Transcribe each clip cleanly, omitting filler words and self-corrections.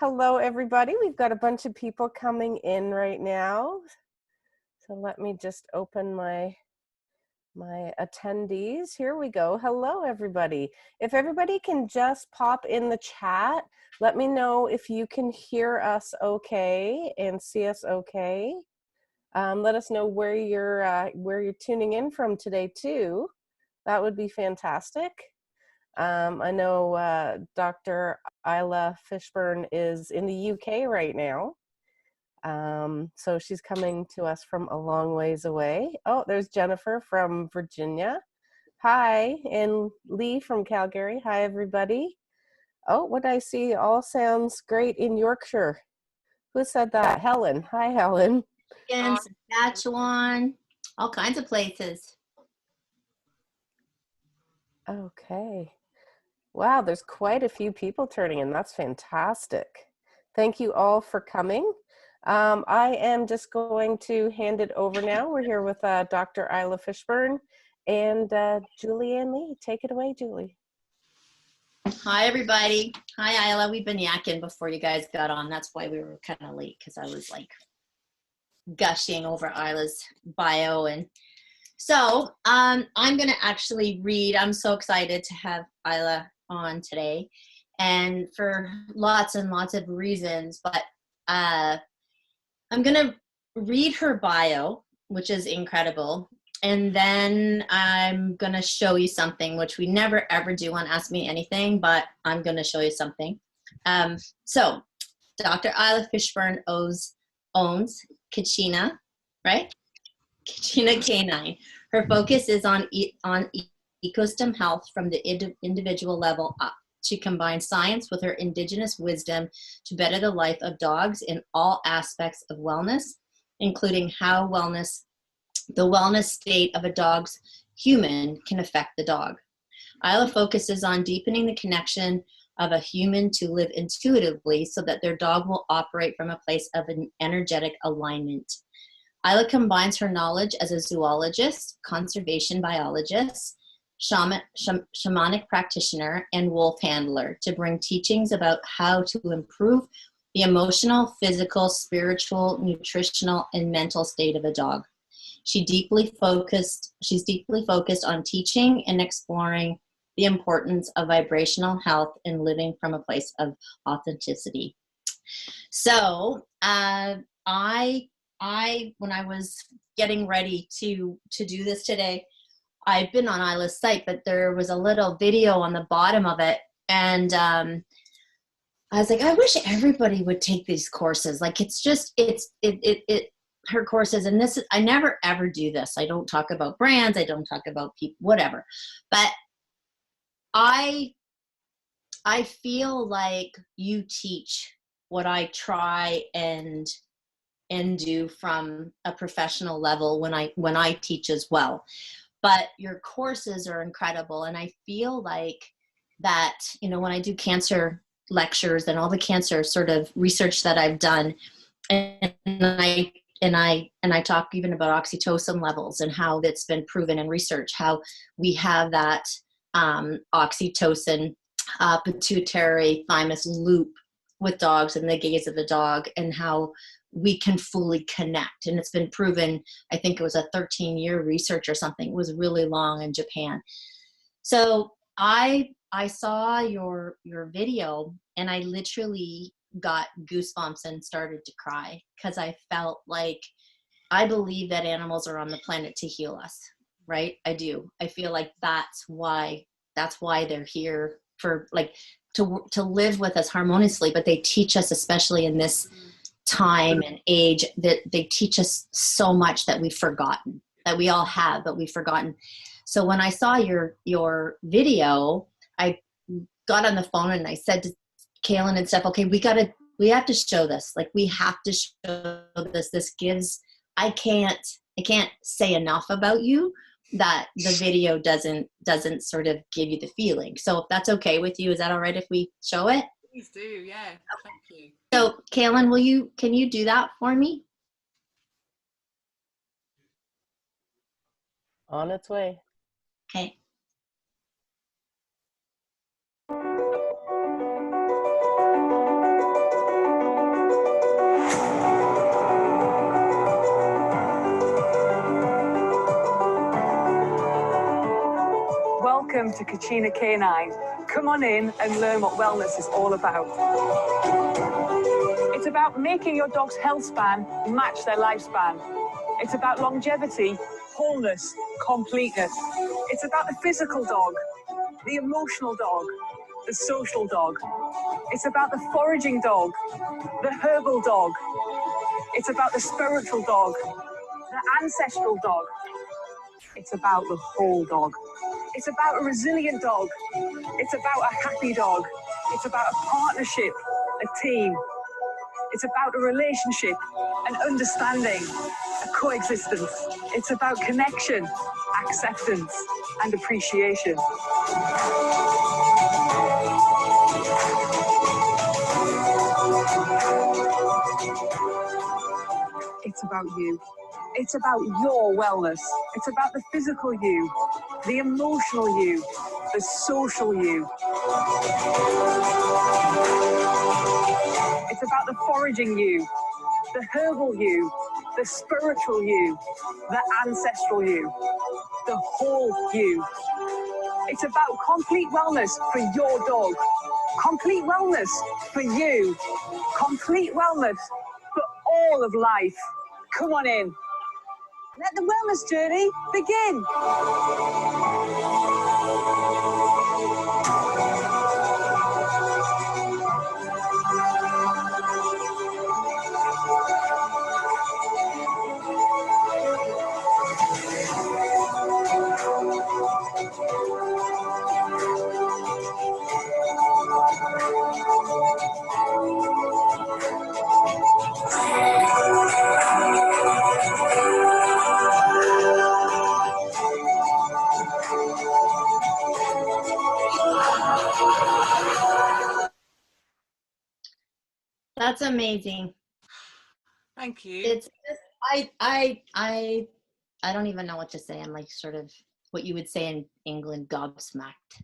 Hello, everybody. We've got a bunch of people coming in right now. So let me just open my attendees. Here we go. Hello, everybody. If everybody can just pop in the chat, let me know if you can hear us okay and see us okay. Let us know where you're tuning in from today too. That would be fantastic. I know Dr. Isla Fishburn is in the UK right now. So she's coming to us from a long ways away. Oh, there's Jennifer from Virginia. Hi, and Lee from Calgary. Hi, everybody. Oh, what I see all sounds great in Yorkshire. Who said that? Helen. Hi, Helen. In Saskatchewan, all kinds of places. Okay. Wow, there's quite a few people turning in. That's fantastic. Thank you all for coming. I am just going to hand it over now. We're here with Dr. Isla Fishburn and Julie and Lee. Take it away, Julie. Hi, everybody. Hi, Isla. We've been yakking before you guys got on. That's why we were kind of late, because I was like gushing over Isla's bio. And so I'm going to actually read. I'm so excited to have Isla on today, and for lots and lots of reasons, but I'm going to read her bio, which is incredible, and then I'm going to show you something, which we never ever do on Ask Me Anything, but I'm going to show you something. So Dr. Isla Fishburn owns Kachina, right? Kachina Canine. Her focus is on ecosystem health from the individual level up. She combines science with her indigenous wisdom to better the life of dogs in all aspects of wellness, including how the wellness state of a dog's human can affect the dog. Isla focuses on deepening the connection of a human to live intuitively so that their dog will operate from a place of an energetic alignment. Isla combines her knowledge as a zoologist, conservation biologist, shamanic practitioner, and wolf handler to bring teachings about how to improve the emotional, physical, spiritual, nutritional, and mental state of a dog. She's deeply focused on teaching and exploring the importance of vibrational health and living from a place of authenticity. So when I was getting ready to do this today, I've been on Isla's site, but there was a little video on the bottom of it, and I was like, I wish everybody would take these courses. Like, her courses, and this is, I never ever do this. I don't talk about brands, I don't talk about people, whatever. But I feel like you teach what I try and do from a professional level when I teach as well. But your courses are incredible, and I feel like that, when I do cancer lectures and all the cancer sort of research that I've done, and I talk even about oxytocin levels and how that's been proven in research, how we have that oxytocin pituitary thymus loop with dogs and the gaze of the dog, and how we can fully connect. And it's been proven, I think it was a 13-year research or something. It was really long in Japan. So I saw your video, and I literally got goosebumps and started to cry, because I felt like, I believe that animals are on the planet to heal us, right? I do. I feel like that's why they're here, for like to live with us harmoniously. But they teach us, especially in this time and age, that they teach us so much that we've forgotten, that we all have, but we've forgotten. So when I saw your video, I got on the phone and I said to Kaylin and Steph, okay, we have to show this. Like, we have to show this. This gives, I can't say enough about you that the video doesn't sort of give you the feeling. So if that's okay with you, is that all right if we show it? Please do, yeah. Thank you. So Kaylin, can you do that for me? On its way. Okay. to Kachina Canine. Come on in and learn what wellness is all about. It's about making your dog's health span match their lifespan. It's about longevity, wholeness, completeness. It's about the physical dog, the emotional dog, the social dog. It's about the foraging dog, the herbal dog. It's about the spiritual dog, the ancestral dog. It's about the whole dog. It's about a resilient dog. It's about a happy dog. It's about a partnership, a team. It's about a relationship, an understanding, a coexistence. It's about connection, acceptance, and appreciation. It's about you. It's about your wellness. It's about the physical you, the emotional you, the social you. It's about the foraging you, the herbal you, the spiritual you, the ancestral you, the whole you. It's about complete wellness for your dog, complete wellness for you, complete wellness for all of life. Come on in. Let the wellness journey begin. That's amazing. Thank you. It's just, I don't even know what to say. I'm like sort of what you would say in England, gobsmacked.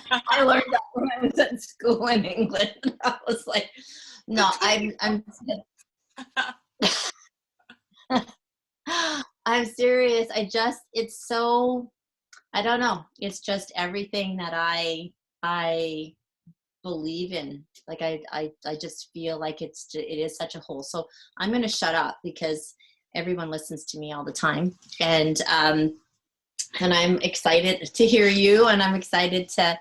I learned that when I was at school in England. I was like, no, I'm serious. It's so, I don't know. It's just everything that I believe in. Like I just feel like it is such a whole. So I'm going to shut up because everyone listens to me all the time. And I'm excited to hear you, and I'm excited to,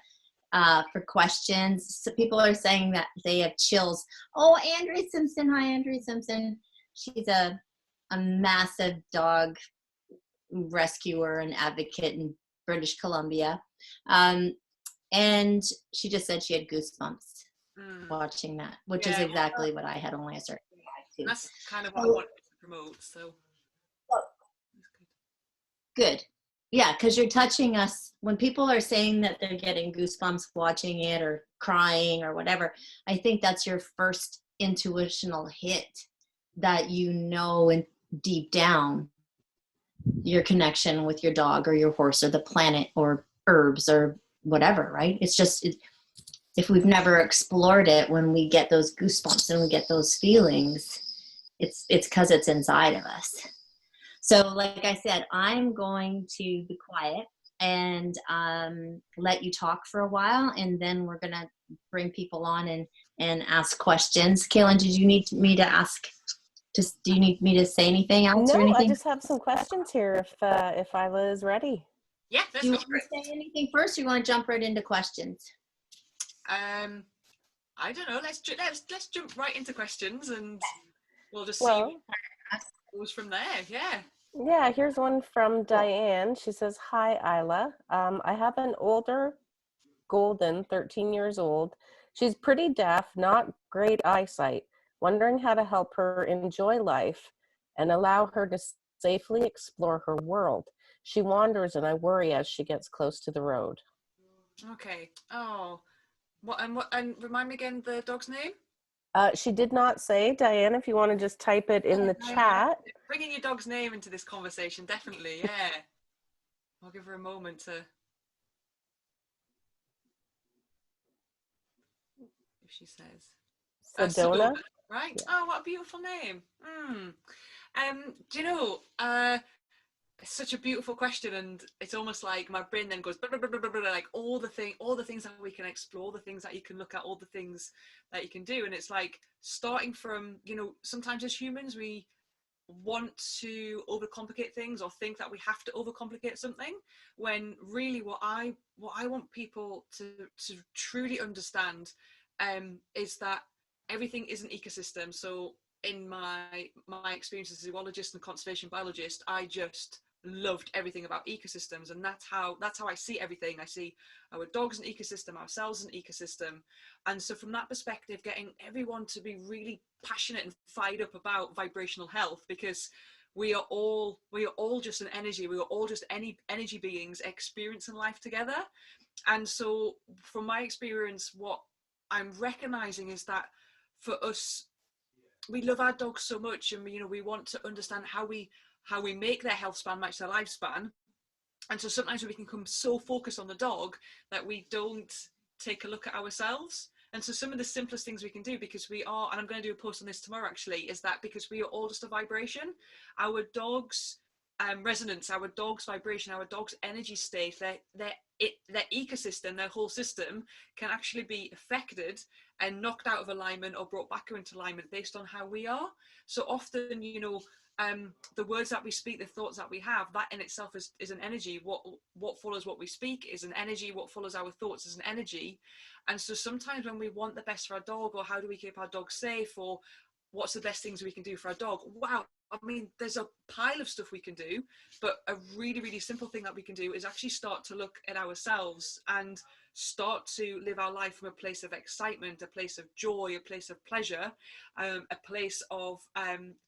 for questions. So people are saying that they have chills. Oh, Andrea Simpson. Hi, Andrea Simpson. She's a massive dog rescuer and advocate in British Columbia. And she just said she had goosebumps watching that, which is exactly what I had, only I started. That's kind of what I wanted to promote. So good. Yeah, because you're touching us. When people are saying that they're getting goosebumps watching it or crying or whatever, I think that's your first intuitional hit that you know, and deep down your connection with your dog or your horse or the planet or herbs or whatever, right? It's just, if we've never explored it, when we get those goosebumps and we get those feelings, it's because it's inside of us. So like I said, I'm going to be quiet and let you talk for a while, and then we're going to bring people on and ask questions. Kaylin, did you need me to ask? Do you need me to say anything else or No, anything? I just have some questions here if Isla is ready. yeah, Do you want to say anything first, or you want to jump right into questions? I don't know. Let's jump right into questions, and we'll just see what goes from there. Yeah. Yeah, here's one from Diane. She says, "Hi, Isla. I have an older golden, 13 years old. She's pretty deaf, not great eyesight. Wondering how to help her enjoy life and allow her to safely explore her world. She wanders and I worry as she gets close to the road." Okay. Oh, and remind me again the dog's name? She did not say. Diane, if you want to just type it in the chat. Bringing your dog's name into this conversation, definitely. Yeah. I'll give her a moment to. If she says. Sedona. Right. Yeah. Oh, what a beautiful name. Do you know? it's such a beautiful question, and it's almost like my brain then goes blah, blah, blah, blah, blah, like all the things that we can explore, the things that you can look at, all the things that you can do. And it's like starting from, you know, sometimes as humans we want to overcomplicate things or think that we have to overcomplicate something, when really what I want people to truly understand is that everything is an ecosystem. So in my experience as a zoologist and conservation biologist, I just loved everything about ecosystems, and that's how I see everything. I see our dogs an ecosystem, ourselves an ecosystem. And so from that perspective, getting everyone to be really passionate and fired up about vibrational health, because we are all just an energy, we are all just any energy beings experiencing life together. And so from my experience, what I'm recognizing is that for us, we love our dogs so much, and you know, we want to understand how we make their health span match their lifespan. And so sometimes we can become so focused on the dog that we don't take a look at ourselves. And so some of the simplest things we can do, because we are, and I'm going to do a post on this tomorrow actually, is that because we are all just a vibration, our dog's resonance, our dog's vibration, our dog's energy state, their ecosystem, their whole system can actually be affected and knocked out of alignment or brought back into alignment based on how we are. So often, you know, the words that we speak, the thoughts that we have, that in itself is an energy. What follows what we speak is an energy. What follows our thoughts is an energy. And so sometimes when we want the best for our dog, or how do we keep our dog safe, or what's the best things we can do for our dog, wow, I mean, there's a pile of stuff we can do, but a really, really simple thing that we can do is actually start to look at ourselves and start to live our life from a place of excitement, a place of joy, a place of pleasure, a place of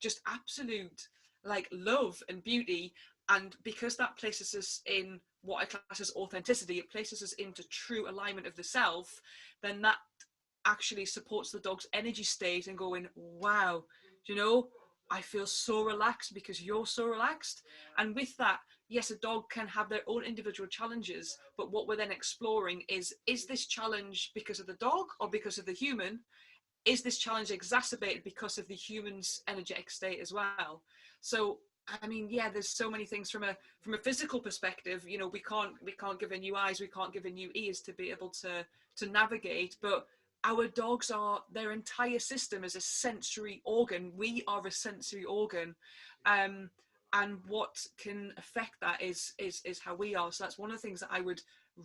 just absolute like love and beauty. And because that places us in what I class as authenticity, it places us into true alignment of the self, then that actually supports the dog's energy state and going, wow, you know, I feel so relaxed because you're so relaxed. And with that, yes, a dog can have their own individual challenges, but what we're then exploring is this challenge because of the dog or because of the human? Is this challenge exacerbated because of the human's energetic state as well? So I mean, yeah, there's so many things from a physical perspective. You know, we can't give a new eyes, we can't give a new ears to be able to navigate, but our dogs are, their entire system is a sensory organ. We are a sensory organ, and what can affect that is how we are. So that's one of the things that I would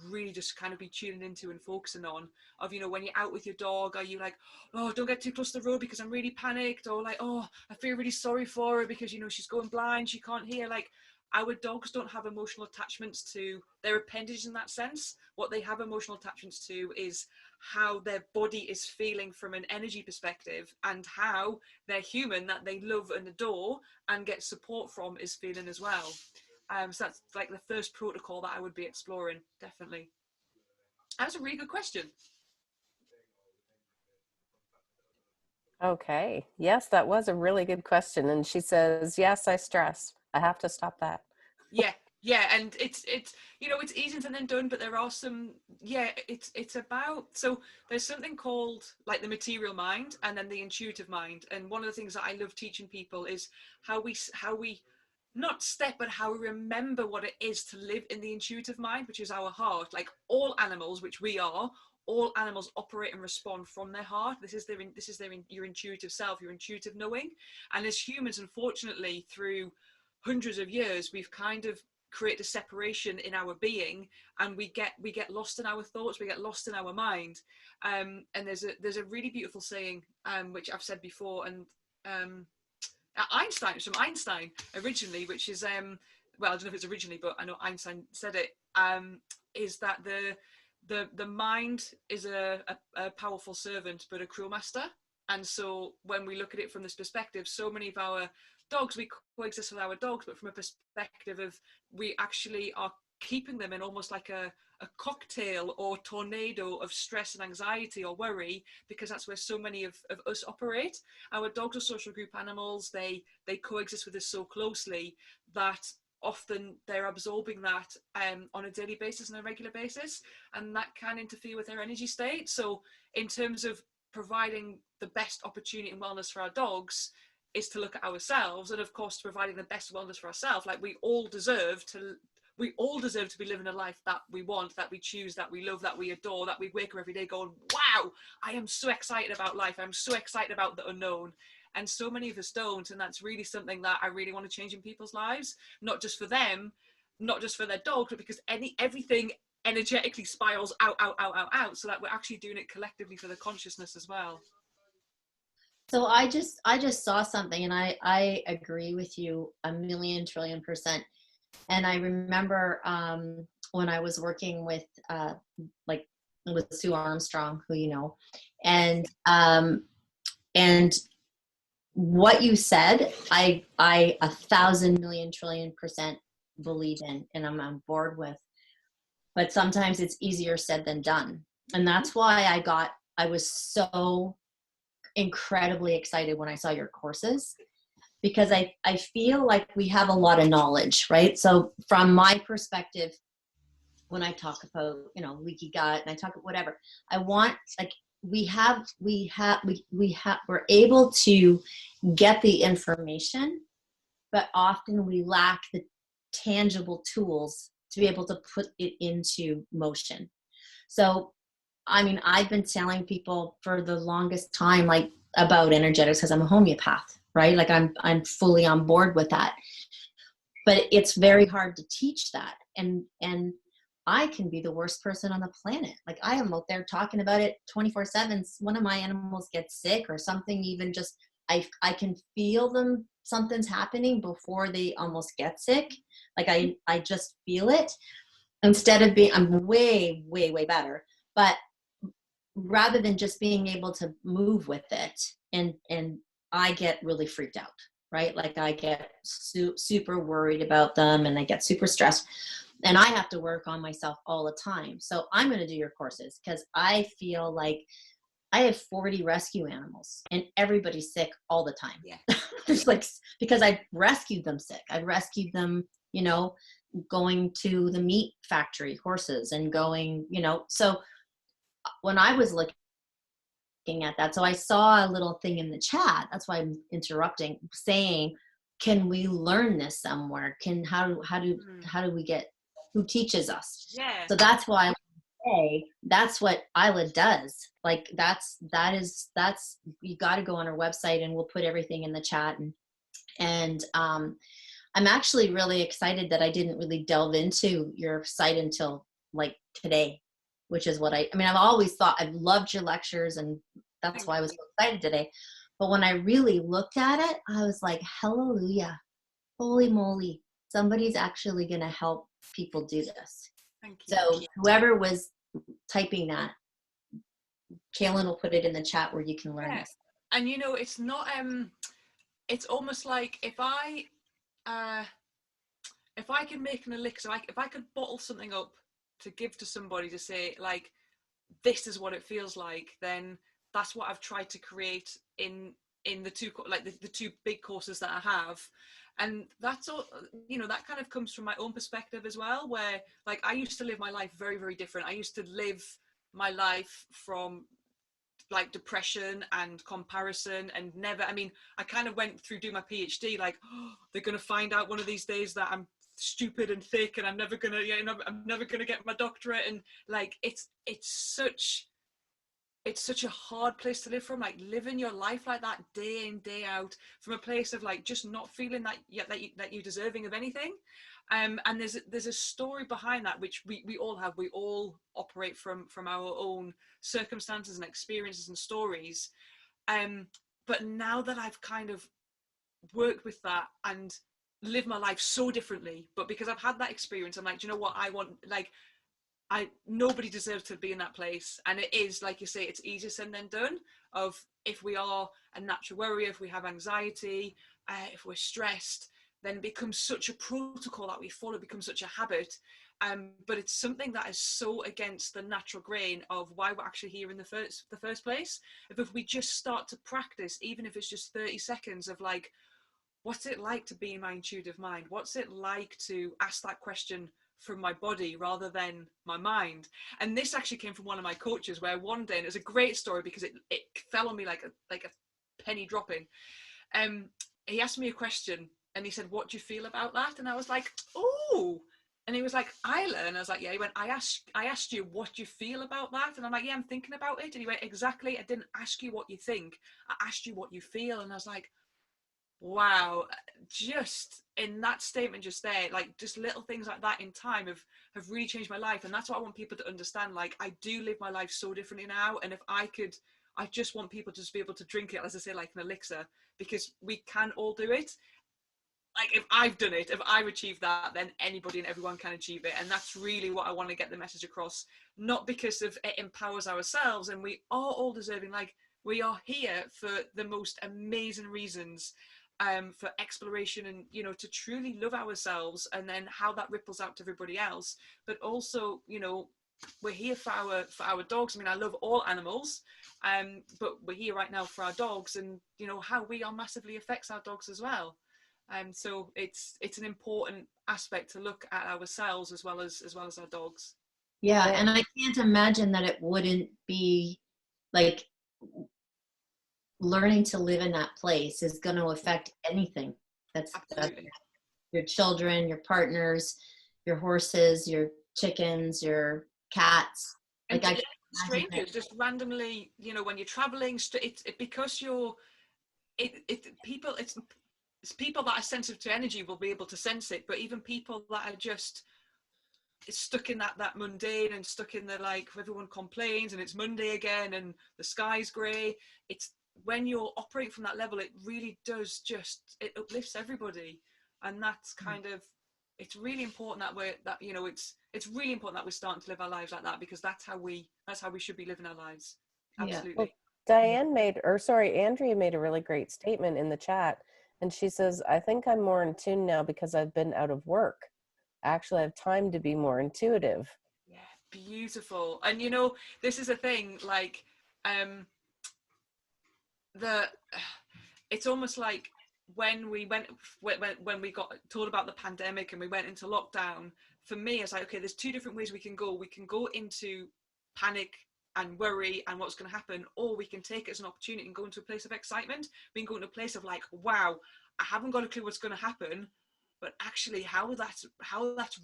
really just kind of be tuning into and focusing on. Of, you know, when you're out with your dog, are you like, oh, don't get too close to the road because I'm really panicked, or like, oh, I feel really sorry for her because, you know, she's going blind, she can't hear. Like, our dogs don't have emotional attachments to their appendage in that sense. What they have emotional attachments to is how their body is feeling from an energy perspective, and how their human that they love and adore and get support from is feeling as well. So that's like the first protocol that I would be exploring, definitely. That's a really good question. Okay. Yes, that was a really good question. And she says, yes, I stress. I have to stop that. Yeah, and it's you know, it's easier than done, but there are some, yeah, it's about, so there's something called like the material mind and then the intuitive mind. And one of the things that I love teaching people is how we not step, but how we remember what it is to live in the intuitive mind, which is our heart. Like all animals, which we are, all animals operate and respond from their heart. This is your intuitive self, your intuitive knowing. And as humans, unfortunately, through hundreds of years, we've kind of created a separation in our being, and we get lost in our thoughts, we get lost in our mind. And there's a really beautiful saying, which I've said before, and Einstein, it's from Einstein originally, which is well, I don't know if it's originally, but I know Einstein said it, is that the mind is a powerful servant but a cruel master. And so when we look at it from this perspective, so many of our dogs, we coexist with our dogs, but from a perspective of, we actually are keeping them in almost like a cocktail or tornado of stress and anxiety or worry, because that's where so many of us operate. Our dogs are social group animals. They coexist with us so closely that often they're absorbing that on a daily basis and a regular basis, and that can interfere with their energy state. So in terms of providing the best opportunity and wellness for our dogs, is to look at ourselves, and of course providing the best wellness for ourselves. Like we all deserve to be living a life that we want, that we choose, that we love, that we adore, that we wake up every day going, wow, I am so excited about life, I'm so excited about the unknown. And so many of us don't, and that's really something that I really want to change in people's lives, not just for them, not just for their dogs, but because everything energetically spirals out, so that we're actually doing it collectively for the consciousness as well. So I just saw something, and I agree with you 1,000,000,000,000,000%. And I remember when I was working with Sue Armstrong, who you know, and what you said, I 1,000,000,000,000,000,000,000% believe in, and I'm on board with. But sometimes it's easier said than done, and that's why I was so incredibly excited when I saw your courses, because I feel like we have a lot of knowledge, right? So from my perspective, when I talk about, you know, leaky gut, and I talk about whatever, I want, like, we're able to get the information, but often we lack the tangible tools to be able to put it into motion. So, I mean, I've been telling people for the longest time, like, about energetics, because I'm a homeopath, right? Like I'm fully on board with that, but it's very hard to teach that. And I can be the worst person on the planet. Like, I am out there talking about it 24/7. One of my animals gets sick or something, even just, I can feel them, something's happening before they almost get sick. Like I just feel it, instead of being, I'm way, way, way better. But rather than just being able to move with it, and I get really freaked out, right? Like I get super worried about them, and I get super stressed, and I have to work on myself all the time. So I'm going to do your courses, because I feel like I have 40 rescue animals, and everybody's sick all the time. Yeah. It's like, because I rescued them sick. I rescued them, you know, going to the meat factory, horses, and going, you know. So when I was looking at that, so I saw a little thing in the chat, that's why I'm interrupting, saying, can we learn this somewhere? How do we get, who teaches us? Yeah. So that's why I say that's what Isla does. Like that's you got to go on our website, and we'll put everything in the chat. And I'm actually really excited that I didn't really delve into your site until like today, which is what I mean, I've always thought, I've loved your lectures, and that's why I was so excited today. But when I really looked at it, I was like, hallelujah, holy moly, somebody's actually going to help people do this. Thank you. So whoever was typing that, Kaylin will put it in the chat where you can learn this. And you know, it's not, it's almost like if I could make an elixir, if I could bottle something up to give to somebody to say, like, this is what it feels like, then that's what I've tried to create in the two, like the two big courses that I have. And that's all, you know, that kind of comes from my own perspective as well, where like I used to live my life very, very different. I used to live my life from like depression and comparison, and never, I mean, I kind of went through doing my PhD like, oh, they're going to find out one of these days that I'm stupid and thick, and I'm never going to, you know, I'm never going to get my doctorate. And like, it's such a hard place to live from, like living your life like that day in, day out, from a place of like just not feeling that you're deserving of anything. And there's a story behind that, which we all have. We all operate from our own circumstances and experiences and stories. But now that I've kind of worked with that and lived my life so differently, but because I've had that experience, I'm like, do you know what I want? Like, nobody deserves to be in that place. And it is, like you say, it's easier said than done. Of if we are a natural worrier, if we have anxiety, if we're stressed, then it becomes such a protocol that we follow, it becomes such a habit. But it's something that is so against the natural grain of why we're actually here in the first place. If we just start to practice, even if it's just 30 seconds of like, what's it like to be in my intuitive mind? What's it like to ask that question from my body rather than my mind? And this actually came from one of my coaches, where one day, and it's a great story because it fell on me like a penny dropping. he asked me a question and he said, what do you feel about that? And I was like, oh. And he was like, Isla. And I was like, yeah. He went, I asked you what you feel about that. And I'm like, yeah, I'm thinking about it. And he went, exactly. I didn't ask you what you think. I asked you what you feel. And I was like, wow, just in that statement just there, like just little things like that in time have really changed my life. And that's what I want people to understand. Like, I do live my life so differently now. And if I could, I just want people to just be able to drink it, as I say, like an elixir, because we can all do it. Like, if I've done it, if I've achieved that, then anybody and everyone can achieve it. And that's really what I want to get the message across, not because of it empowers ourselves, and we are all deserving. Like, we are here for the most amazing reasons, for exploration and, you know, to truly love ourselves, and then how that ripples out to everybody else. But also, you know, we're here for our dogs. I mean, I love all animals, but we're here right now for our dogs, and, you know, how we are massively affects our dogs as well. So it's an important aspect to look at ourselves as well as our dogs. Yeah, and I can't imagine that it wouldn't be like learning to live in that place is going to affect anything. That's your children, your partners, your horses, your chickens, your cats. Like, I strangers just randomly, you know, when you're traveling, it's because you're people. It's people that are sensitive to energy will be able to sense it, but even people that are just stuck in that mundane and stuck in the, like, everyone complains and it's Monday again and the sky's grey. It's when you're operating from that level, it really does it uplifts everybody. And that's kind of, it's really important that you know, it's really important that we're starting to live our lives like that, because that's how we should be living our lives. Absolutely. Yeah. Well, Andrea made a really great statement in the chat. And she says, I think I'm more in tune now because I've been out of work. I actually have time to be more intuitive. Yeah, beautiful. And, you know, this is a thing, like, it's almost like when we got told about the pandemic and we went into lockdown, for me, it's like, okay, there's two different ways we can go. We can go into panic and worry and what's going to happen, or we can take it as an opportunity and go into a place of excitement. We can go into a place of, like, wow, I haven't got a clue what's going to happen, but actually how that's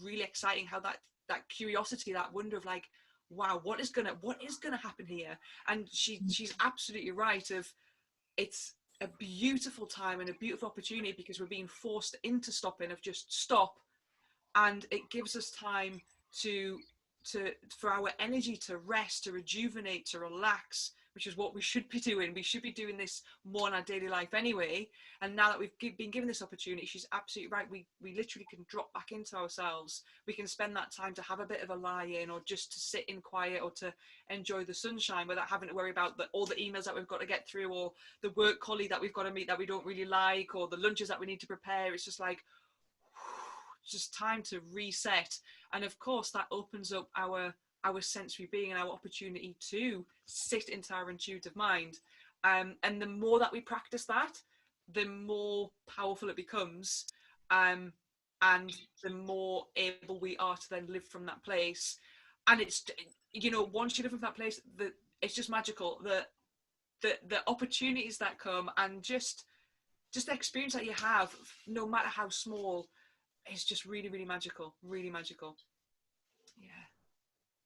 really exciting, how that curiosity, that wonder of, like, wow, what is gonna happen here. And she's absolutely right. It's a beautiful time and a beautiful opportunity, because we're being forced into stopping, of just stop, and it gives us time for our energy to rest, to rejuvenate, to relax, which is what we should be doing. We should be doing this more in our daily life anyway. And now that we've been given this opportunity, she's absolutely right. We literally can drop back into ourselves. We can spend that time to have a bit of a lie-in, or just to sit in quiet, or to enjoy the sunshine without having to worry about all the emails that we've got to get through, or the work colleague that we've got to meet that we don't really like, or the lunches that we need to prepare. It's just like, just time to reset. And of course that opens up our sensory being and our opportunity to sit into our intuitive mind, and the more that we practice that, the more powerful it becomes, and the more able we are to then live from that place. And it's, you know, once you live from that place, it's just magical, the opportunities that come, and just the experience that you have, no matter how small, is just really, really magical. Really magical. Yeah.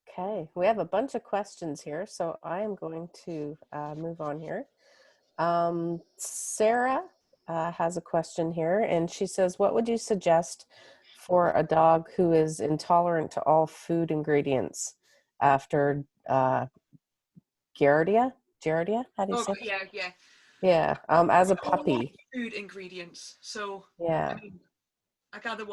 Okay, we have a bunch of questions here, so I am going to move on here. Sarah has a question here, and she says, what would you suggest for a dog who is intolerant to all food ingredients after Giardia? How do you say that? Yeah. Yeah, as a puppy. Food ingredients. So yeah, I mean, I gather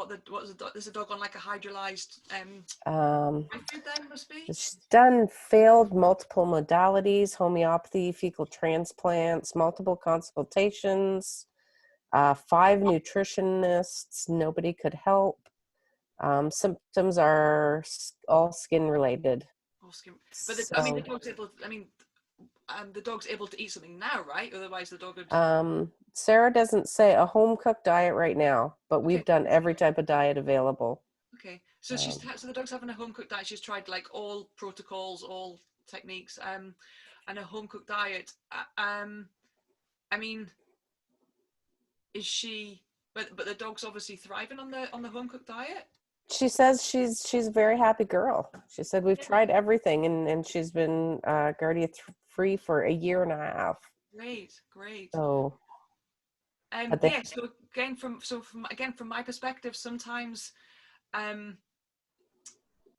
there's a dog on, like, a hydrolyzed food then, must be. she's done failed multiple modalities, homeopathy, fecal transplants, multiple consultations, 5 nutritionists, nobody could help. Symptoms are all skin related. Oh, skin. But I mean, the dog's able to eat something now, right? Otherwise the dog would... Sarah doesn't say a home cooked diet right now, but we've done every type of diet available. Okay, so so the dog's having a home cooked diet. She's tried, like, all protocols, all techniques, and a home cooked diet. I mean, is she? But the dog's obviously thriving on the home cooked diet. She says she's a very happy girl. She said we've tried everything, and she's been Guardia free for a year and a half. Great. So, but they, yeah. So from my perspective, sometimes,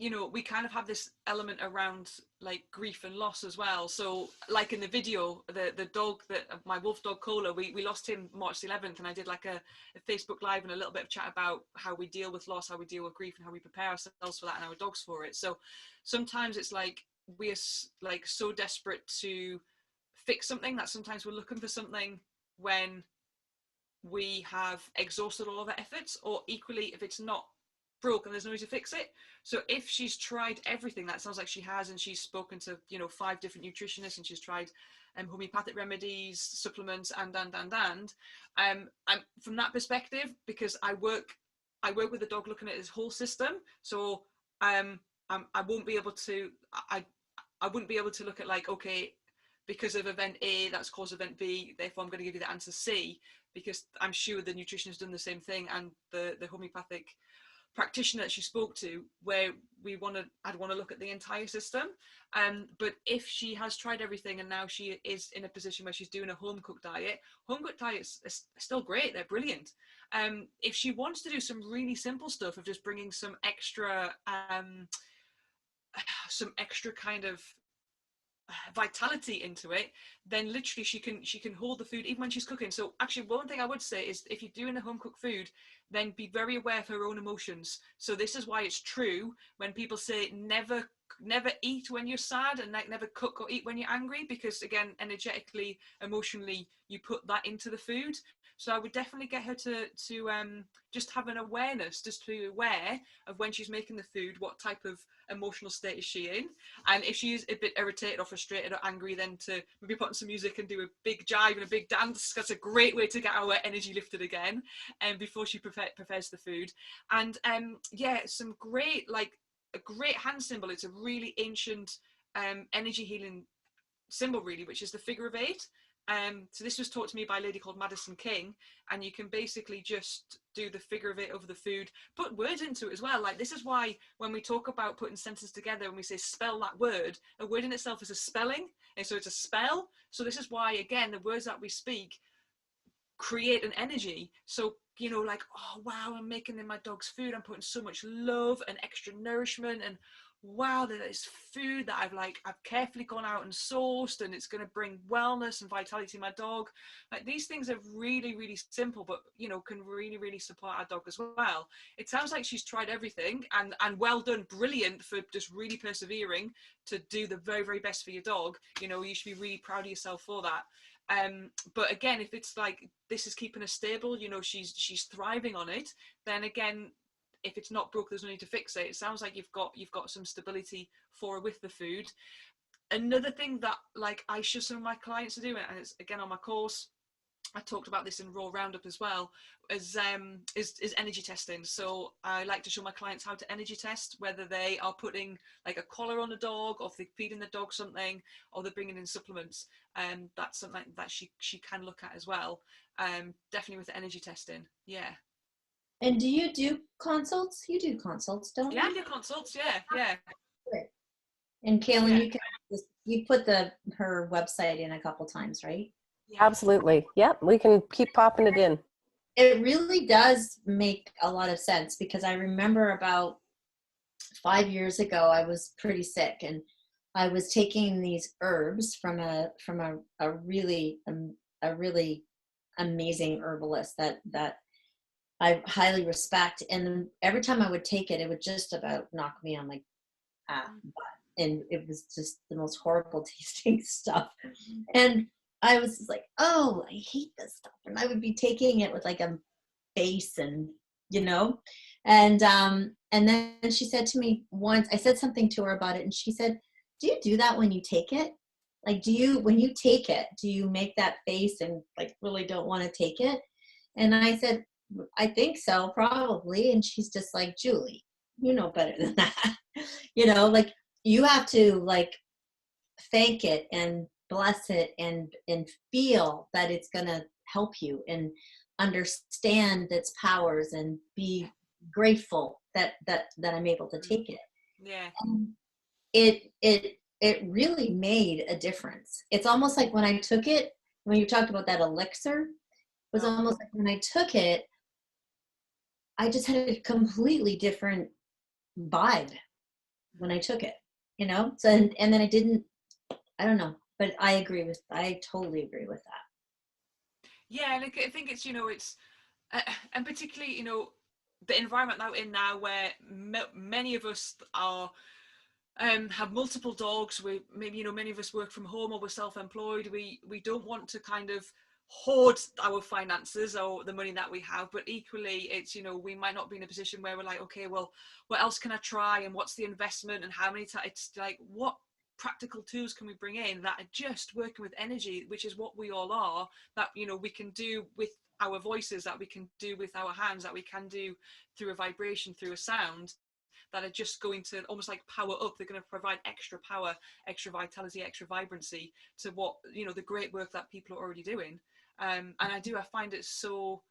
you know, we kind of have this element around like grief and loss as well. So like in the video, the dog that my wolf dog Cola, we lost him March 11th, and I did like a Facebook live and a little bit of chat about how we deal with loss, how we deal with grief, and how we prepare ourselves for that and our dogs for it. So sometimes it's like we're like so desperate to fix something that sometimes we're looking for something when we have exhausted all of our efforts, or equally if it's not broken, there's no way to fix it. So if she's tried everything, that sounds like she has, and she's spoken to, you know, 5 different nutritionists, and she's tried homeopathic remedies, supplements, and from that perspective, because I work with the dog looking at his whole system, so I won't be able to I wouldn't be able to look at like, okay, because of event A that's caused event B, therefore I'm going to give you the answer C, because I'm sure the nutritionist done the same thing, and the homeopathic practitioner that she spoke to, where I'd want to look at the entire system. But if she has tried everything and now she is in a position where she's doing a home cooked diets are still great, they're brilliant. If she wants to do some really simple stuff of just bringing some extra kind of vitality into it, then literally she can hold the food even when she's cooking. So actually, one thing I would say is, if you're doing a home cooked food, then be very aware of her own emotions. So this is why it's true when people say never eat when you're sad, and like never cook or eat when you're angry, because again, energetically, emotionally, you put that into the food. So I would definitely get her to just have an awareness, just to be aware of when she's making the food, what type of emotional state is she in. And if she's a bit irritated or frustrated or angry, then to maybe put on some music and do a big jive and a big dance. That's a great way to get our energy lifted again, and before she prepares the food. And some great, like a great hand symbol. It's a really ancient energy healing symbol, really, which is the figure of 8. So this was taught to me by a lady called Madison King, and you can basically just do the figure of 8 over the food, put words into it as well. Like, this is why when we talk about putting sentences together, when we say spell that word, a word in itself is a spelling, and so it's a spell. So this is why, again, the words that we speak create an energy. So, you know, like, oh wow, I'm making in my dog's food, I'm putting so much love and extra nourishment, and wow, there's food that I've carefully gone out and sourced, and it's going to bring wellness and vitality to my dog. Like, these things are really, really simple, but you know, can really, really support our dog as well. It sounds like she's tried everything, and well done, brilliant for just really persevering to do the very, very best for your dog. You know, you should be really proud of yourself for that. But again, if it's like this is keeping her stable, you know, she's thriving on it, then again, if it's not broke, there's no need to fix it. It sounds like you've got some stability for her with the food. Another thing that like I show some of my clients to do, and it's again on my course, I talked about this in Raw Roundup as well, is energy testing. So I like to show my clients how to energy test, whether they are putting like a collar on a dog, or if they're feeding the dog something, or they're bringing in supplements. That's something that she can look at as well. Definitely with the energy testing. Yeah. And do you do consults? You do consults, don't you? Yeah, I do consults. Yeah. And Kaylin, Yeah. you put her website in a couple times, right? Yeah. absolutely. Yep, we can keep popping it in. It really does make a lot of sense, because I remember about 5 years ago, I was pretty sick, and I was taking these herbs from a really amazing herbalist that I highly respect. And every time I would take it, it would just about knock me on my butt. And it was just the most horrible tasting stuff. And I was just like, oh, I hate this stuff. And I would be taking it with like a face, and, you know, and then she said to me once, I said something to her about it, and she said, do you do that when you take it? Like, when you take it, do you make that face and like really don't want to take it? And I said, I think so, probably. And she's just like, Julie, you know better than that. You know, like, you have to like thank it and bless it and feel that it's gonna help you and understand its powers and be grateful that I'm able to take it. Yeah. And it really made a difference. It's almost like when I took it, when you talked about that elixir, it was almost like when I took it, I just had a completely different vibe when I took it, you know? So, and then I don't know, but I totally agree with that. Yeah, and I think it's, you know, it's, and particularly, you know, the environment that we're in now, where many of us are, have multiple dogs. We maybe, you know, many of us work from home or we're self-employed. We don't want to kind of hoard our finances or the money that we have, but equally it's, you know, we might not be in a position where we're like, okay, well, what else can I try, and what's the investment, and how many times. It's like, what practical tools can we bring in that are just working with energy, which is what we all are, that, you know, we can do with our voices, that we can do with our hands, that we can do through a vibration, through a sound, that are just going to almost like power up. They're going to provide extra power, extra vitality, extra vibrancy to what, you know, the great work that people are already doing. And I find it so,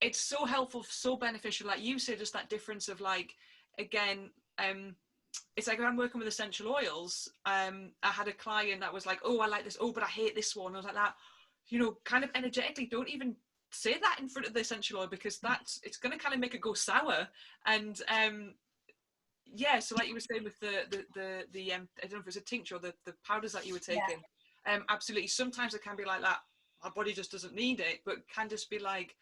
it's so helpful, so beneficial. Like you said, just that difference of like, again, it's like when I'm working with essential oils, I had a client that was like, oh, I like this, oh, but I hate this one. I was like, that, you know, kind of energetically, don't even say that in front of the essential oil, because it's going to kind of make it go sour. And yeah, so like you were saying with the I don't know if it's a tincture or the powders that you were taking, absolutely, sometimes it can be like that, our body just doesn't need it, but can just be like,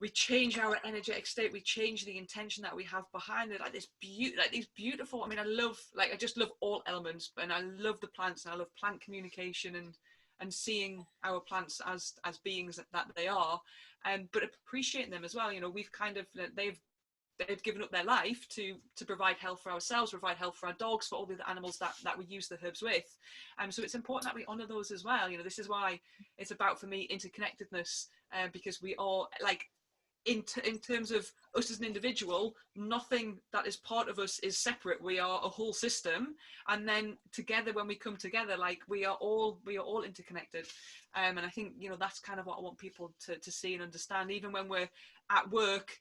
we change our energetic state, we change the intention that we have behind it, like this these beautiful, I mean, I just love all elements, and I love the plants, and I love plant communication, and seeing our plants as beings that they are, but appreciating them as well. You know, we've kind of, they've given up their life to provide health for ourselves, provide health for our dogs, for all the other animals that we use the herbs with. So it's important that we honor those as well. You know, this is why it's about, for me, interconnectedness, because we all, like, in terms of us as an individual, nothing that is part of us is separate. We are a whole system, and then together, when we come together, like, we are all interconnected. And I think, you know, that's kind of what I want people to see and understand, even when we're at work,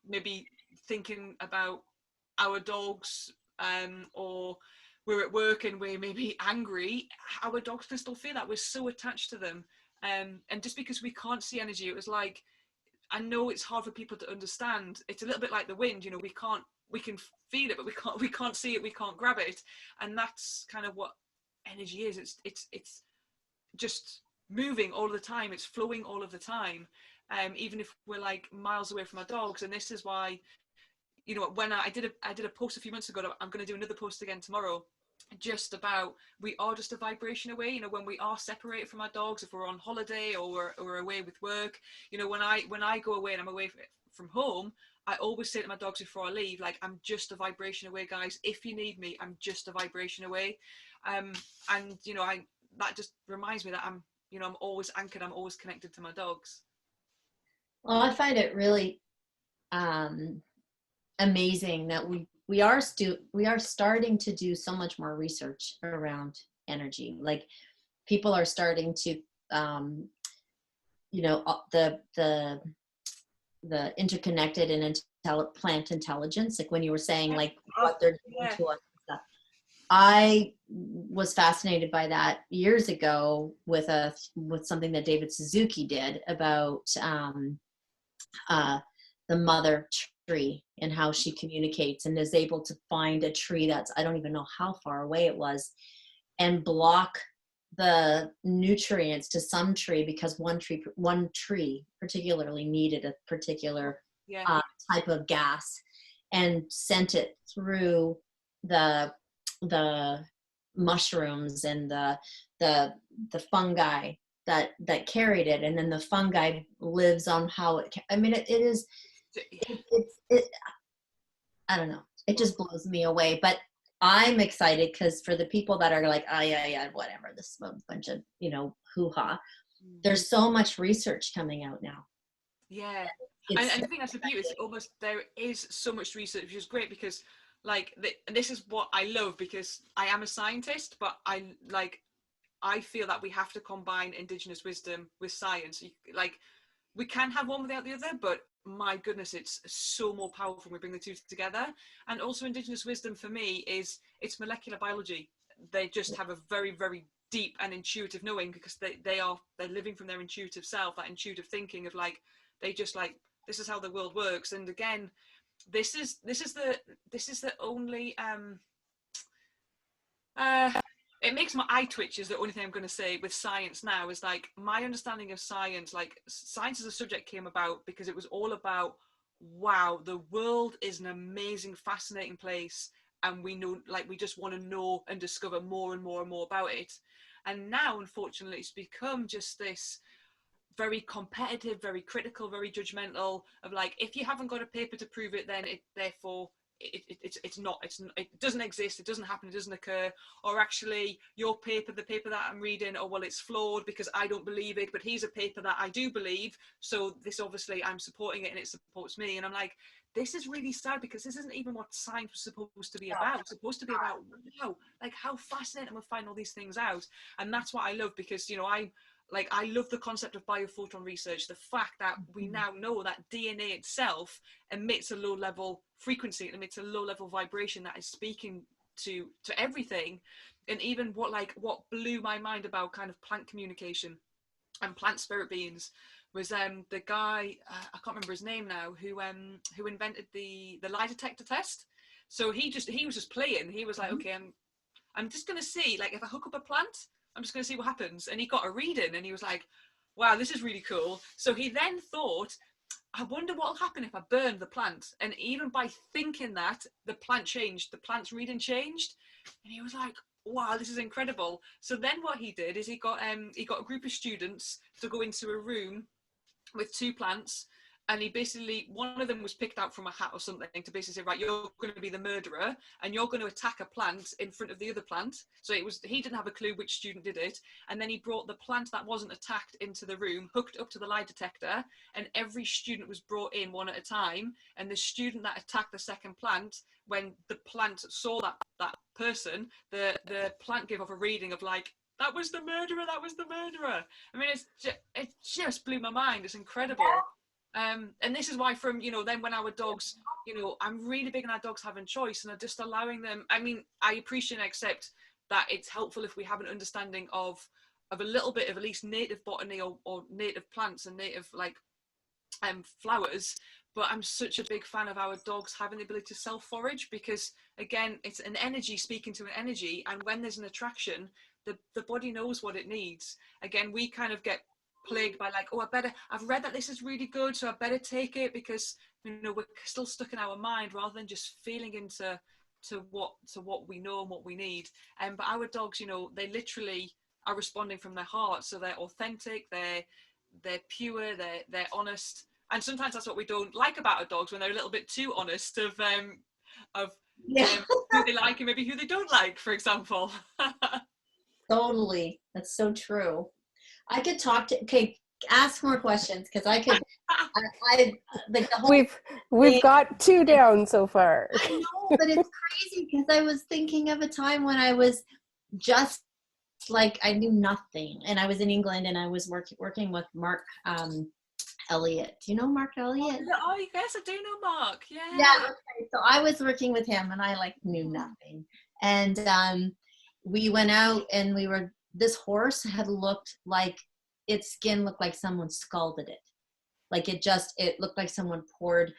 maybe thinking about our dogs, or we're at work and we're maybe angry, our dogs can still feel that. We're so attached to them, and just because we can't see energy, it was like, I know it's hard for people to understand. It's a little bit like the wind, you know, we can feel it, but we can't see it, we can't grab it. And that's kind of what energy is. It's just moving all the time, it's flowing all of the time, even if we're like miles away from our dogs. And this is why, you know, when I did a post a few months ago, I'm going to do another post again tomorrow, just about, we are just a vibration away. You know, when we are separated from our dogs, if we're on holiday or we're away with work, you know, when I go away and I'm away from home, I always say to my dogs before I leave, like, I'm just a vibration away, guys. If you need me, I'm just a vibration away. And you know, that just reminds me that I'm always anchored, I'm always connected to my dogs. Well, I find it really amazing that we are starting to do so much more research around energy. Like, people are starting to you know, the interconnected and plant intelligence, like when you were saying, like, what they're doing to us and stuff. I was fascinated by that years ago with something that David Suzuki did about the mother tree, and how she communicates and is able to find a tree that's, I don't even know how far away it was, and block the nutrients to some tree, because one tree particularly needed a particular type of gas, and sent it through the mushrooms and the fungi that carried it, and then the fungi lives on how it. I mean, it is. I don't know. It just blows me away. But I'm excited because for the people that are like, oh yeah, whatever, this is a bunch of, you know, hoo-ha. There's so much research coming out now. Yeah, and I think that's the beauty. It's almost, there is so much research, which is great, because like this is what I love, because I am a scientist, but I like, I feel that we have to combine indigenous wisdom with science. Like, we can have one without the other, but my goodness, it's so more powerful when we bring the two together. And also indigenous wisdom for me is, it's molecular biology. They just have a very, very deep and intuitive knowing, because they're living from their intuitive self, that intuitive thinking of like, they just like, this is how the world works. And again, this is the only it makes my eye twitch, is the only thing I'm going to say with science now, is like, my understanding of science, like science as a subject came about because it was all about, wow, the world is an amazing, fascinating place, and we know, like, we just want to know and discover more and more and more about it. And now, unfortunately, it's become just this very competitive, very critical, very judgmental, of like, if you haven't got a paper to prove it, then it doesn't exist, it doesn't happen, it doesn't occur. Or actually, your paper, the paper that I'm reading, oh well, it's flawed because I don't believe it, but here's a paper that I do believe, so this, obviously I'm supporting it and it supports me. And I'm like, this is really sad, because this isn't even what science was supposed to be about. It's supposed to be about, wow, like, how fascinating we find all these things out. And that's what I love, because, you know, I love the concept of biophoton research, the fact that we now know that DNA itself emits a low level frequency, it emits a low level vibration that is speaking to everything. And even what blew my mind about kind of plant communication and plant spirit beings was the guy, I can't remember his name now, who invented the lie detector test. So he was just playing. He was like, okay, I'm just going to see, like, if I hook up a plant, I'm just going to see what happens. And he got a reading and he was like, wow, this is really cool. So he then thought, I wonder what will happen if I burn the plant. And even by thinking that, the plant changed, the plant's reading changed. And he was like, wow, this is incredible. So then what he did is he got a group of students to go into a room with two plants, and he basically, one of them was picked out from a hat or something, to basically say, right, you're going to be the murderer and you're going to attack a plant in front of the other plant. So he didn't have a clue which student did it. And then he brought the plant that wasn't attacked into the room, hooked up to the lie detector, and every student was brought in one at a time. And the student that attacked the second plant, when the plant saw that person, the plant gave off a reading of like, that was the murderer, that was the murderer. I mean, it just blew my mind. It's incredible. And this is why, from, you know, then when our dogs, you know, I'm really big on our dogs having choice, and just allowing them. I mean, I appreciate and accept that it's helpful if we have an understanding of a little bit of at least native botany or native plants and native flowers. But I'm such a big fan of our dogs having the ability to self-forage, because again, it's an energy speaking to an energy, and when there's an attraction, the body knows what it needs. Again, we kind of get plagued by like, oh, I've read that this is really good, so I better take it, because, you know, we're still stuck in our mind rather than just feeling into what we know and what we need. But our dogs, you know, they literally are responding from their heart, so they're authentic, they're pure, they're honest. And sometimes that's what we don't like about our dogs, when they're a little bit too honest of who they like and maybe who they don't like, for example. Totally. That's so true. I could ask more questions, because I could, I like the whole We've got 2 down so far. I know, but it's crazy, because I was thinking of a time when I was just like, I knew nothing, and I was in England, and I was working with Mark Elliott. Do you know Mark Elliott? Oh, yes, I do know Mark. Yeah. Yeah. Okay. So I was working with him, and I like knew nothing, and we went out, and this horse had looked like, its skin looked like someone scalded it. Like it looked like someone poured.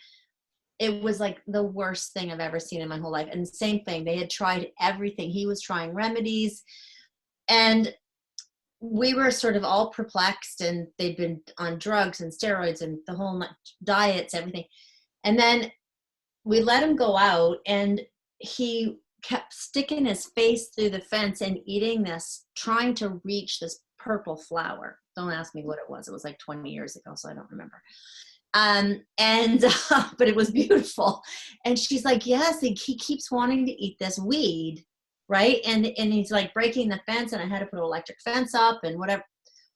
It was like the worst thing I've ever seen in my whole life. And same thing, they had tried everything. He was trying remedies, and we were sort of all perplexed, and they'd been on drugs and steroids and the whole diets, everything. And then we let him go out, and he kept sticking his face through the fence and eating this, trying to reach this purple flower. Don't ask me what it was. It was like 20 years ago, so I don't remember. But it was beautiful. And she's like, yes, he keeps wanting to eat this weed, right? And he's like breaking the fence, and I had to put an electric fence up and whatever.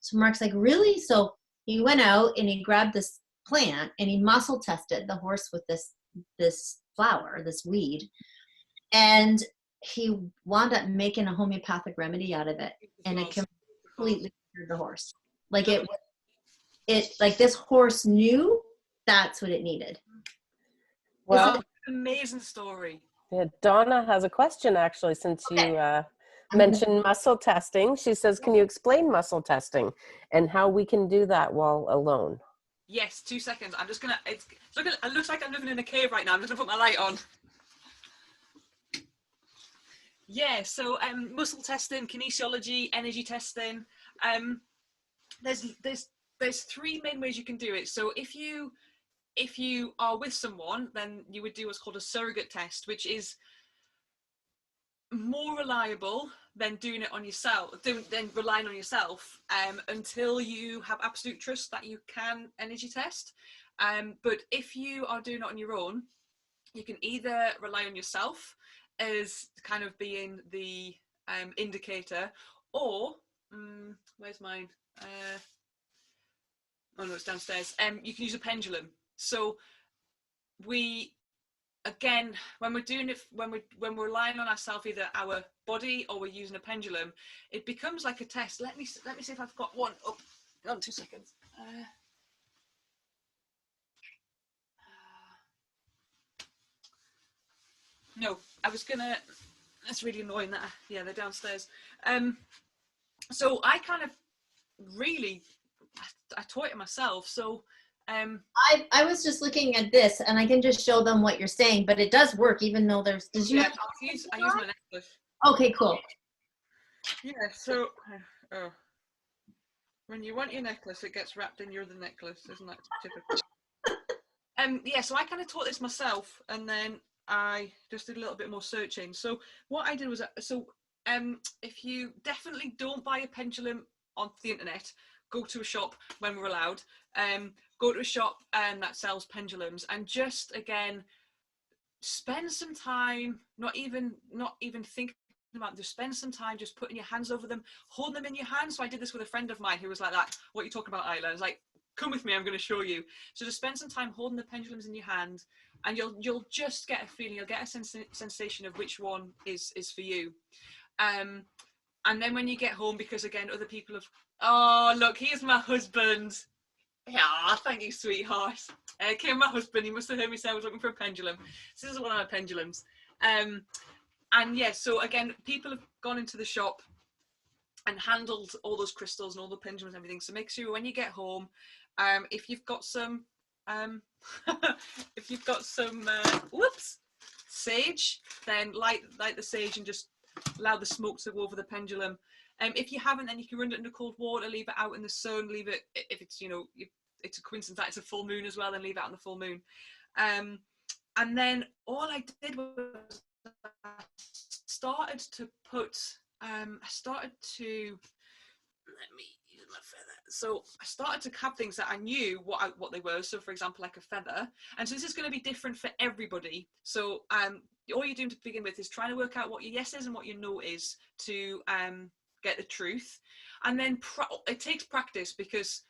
So Mark's like, really? So he went out and he grabbed this plant, and he muscle tested the horse with this flower, this weed. And he wound up making a homeopathic remedy out of it. And it completely cured the horse. Like it like this horse knew that's what it needed. Well, amazing story. yeah, Donna has a question actually, since you mentioned muscle testing. She says, can you explain muscle testing and how we can do that while alone? Yes, 2 seconds. I'm just gonna. It looks like I'm living in a cave right now. I'm just gonna put my light on. Yeah. So muscle testing, kinesiology, energy testing. There's three main ways you can do it. So if you are with someone, then you would do what's called a surrogate test, which is more reliable than doing it on yourself, than relying on yourself, until you have absolute trust that you can energy test. But if you are doing it on your own, you can either rely on yourself as kind of being the indicator, or where's mine? Oh no, it's downstairs. You can use a pendulum. So again, when we're doing it, when we're relying on ourselves, either our body or we're using a pendulum, it becomes like a test. Let me see if I've got one up. Hold on 2 seconds. No, I was gonna. That's really annoying. That yeah, they're downstairs. So I kind of really I taught it myself. So I was just looking at this, and I can just show them what you're saying, but it does work, even though there's. Did you? Yeah, I use my necklace. Okay, cool. Yeah. So when you want your necklace, it gets wrapped in your other necklace. Isn't that typical? Yeah. So I kind of taught this myself, and then I just did a little bit more searching. So what I did was if you definitely don't buy a pendulum on the internet, go to a shop when we're allowed. Go to a shop that sells pendulums, and just again spend some time, not even thinking about, just spend some time just putting your hands over them, hold them in your hands. So I did this with a friend of mine who was like that. What are you talking about, Isla? I was like, come with me, I'm going to show you. So just spend some time holding the pendulums in your hand, and you'll just get a feeling, you'll get a sensation of which one is for you. And then when you get home, because again, other people have, oh look, here's my husband. Yeah, thank you, sweetheart. Came my husband, he must have heard me say I was looking for a pendulum. So this is one of my pendulums. And yeah, so again, people have gone into the shop and handled all those crystals and all the pendulums and everything. So make sure when you get home, if you've got some sage, then light the sage and just allow the smoke to go over the pendulum. If you haven't, then you can run it under cold water, leave it out in the sun, leave it, if it's, it's a coincidence that it's a full moon as well, then leave it out on the full moon. And then all I did was I started to let me use my feather. So I started to have things that I knew what they were. So for example, like a feather. And so this is going to be different for everybody. So all you're doing to begin with is trying to work out what your yes is and what your no is to get the truth. And then it takes practice, because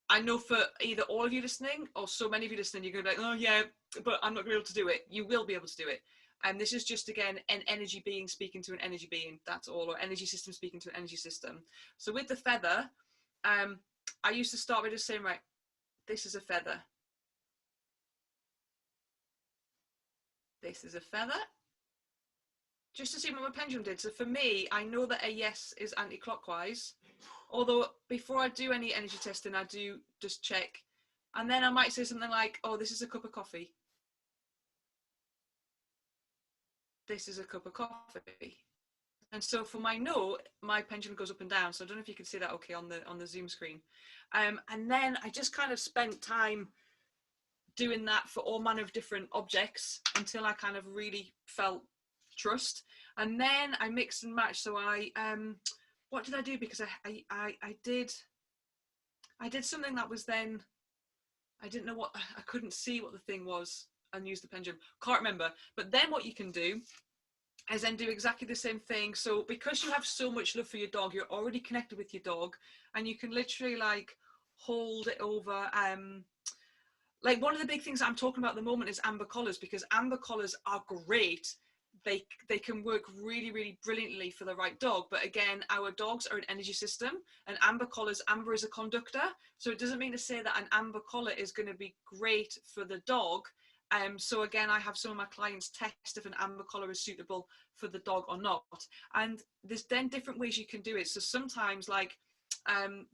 I know for either all of you listening or so many of you listening, you're going to be like, oh yeah, but I'm not going to be able to do it. You will be able to do it. And this is just, again, an energy being speaking to an energy being, that's all, or energy system speaking to an energy system. So with the feather, I used to start by just saying, right, this is a feather. This is a feather. Just to see what my pendulum did. So for me, I know that a yes is anti-clockwise. Although before I do any energy testing, I do just check. And then I might say something like, oh, this is a cup of coffee. This is a cup of coffee. And so for my no, my pendulum goes up and down. So I don't know if you can see that okay on the Zoom screen. And then I just kind of spent time doing that for all manner of different objects until I kind of really felt trust. And then I mixed and matched. So what did I do? Because I did something that was then, I didn't know what, I couldn't see what the thing was and use the pendulum. Can't remember. But then what you can do is then do exactly the same thing. So because you have so much love for your dog, you're already connected with your dog, and you can literally like hold it over. Like one of the big things I'm talking about at the moment is amber collars, because amber collars are great they can work really, really brilliantly for the right dog. But again, our dogs are an energy system, and amber is a conductor. So it doesn't mean to say that an amber collar is going to be great for the dog. So again, I have some of my clients test if an amber collar is suitable for the dog or not. And there's then different ways you can do it. So sometimes, like,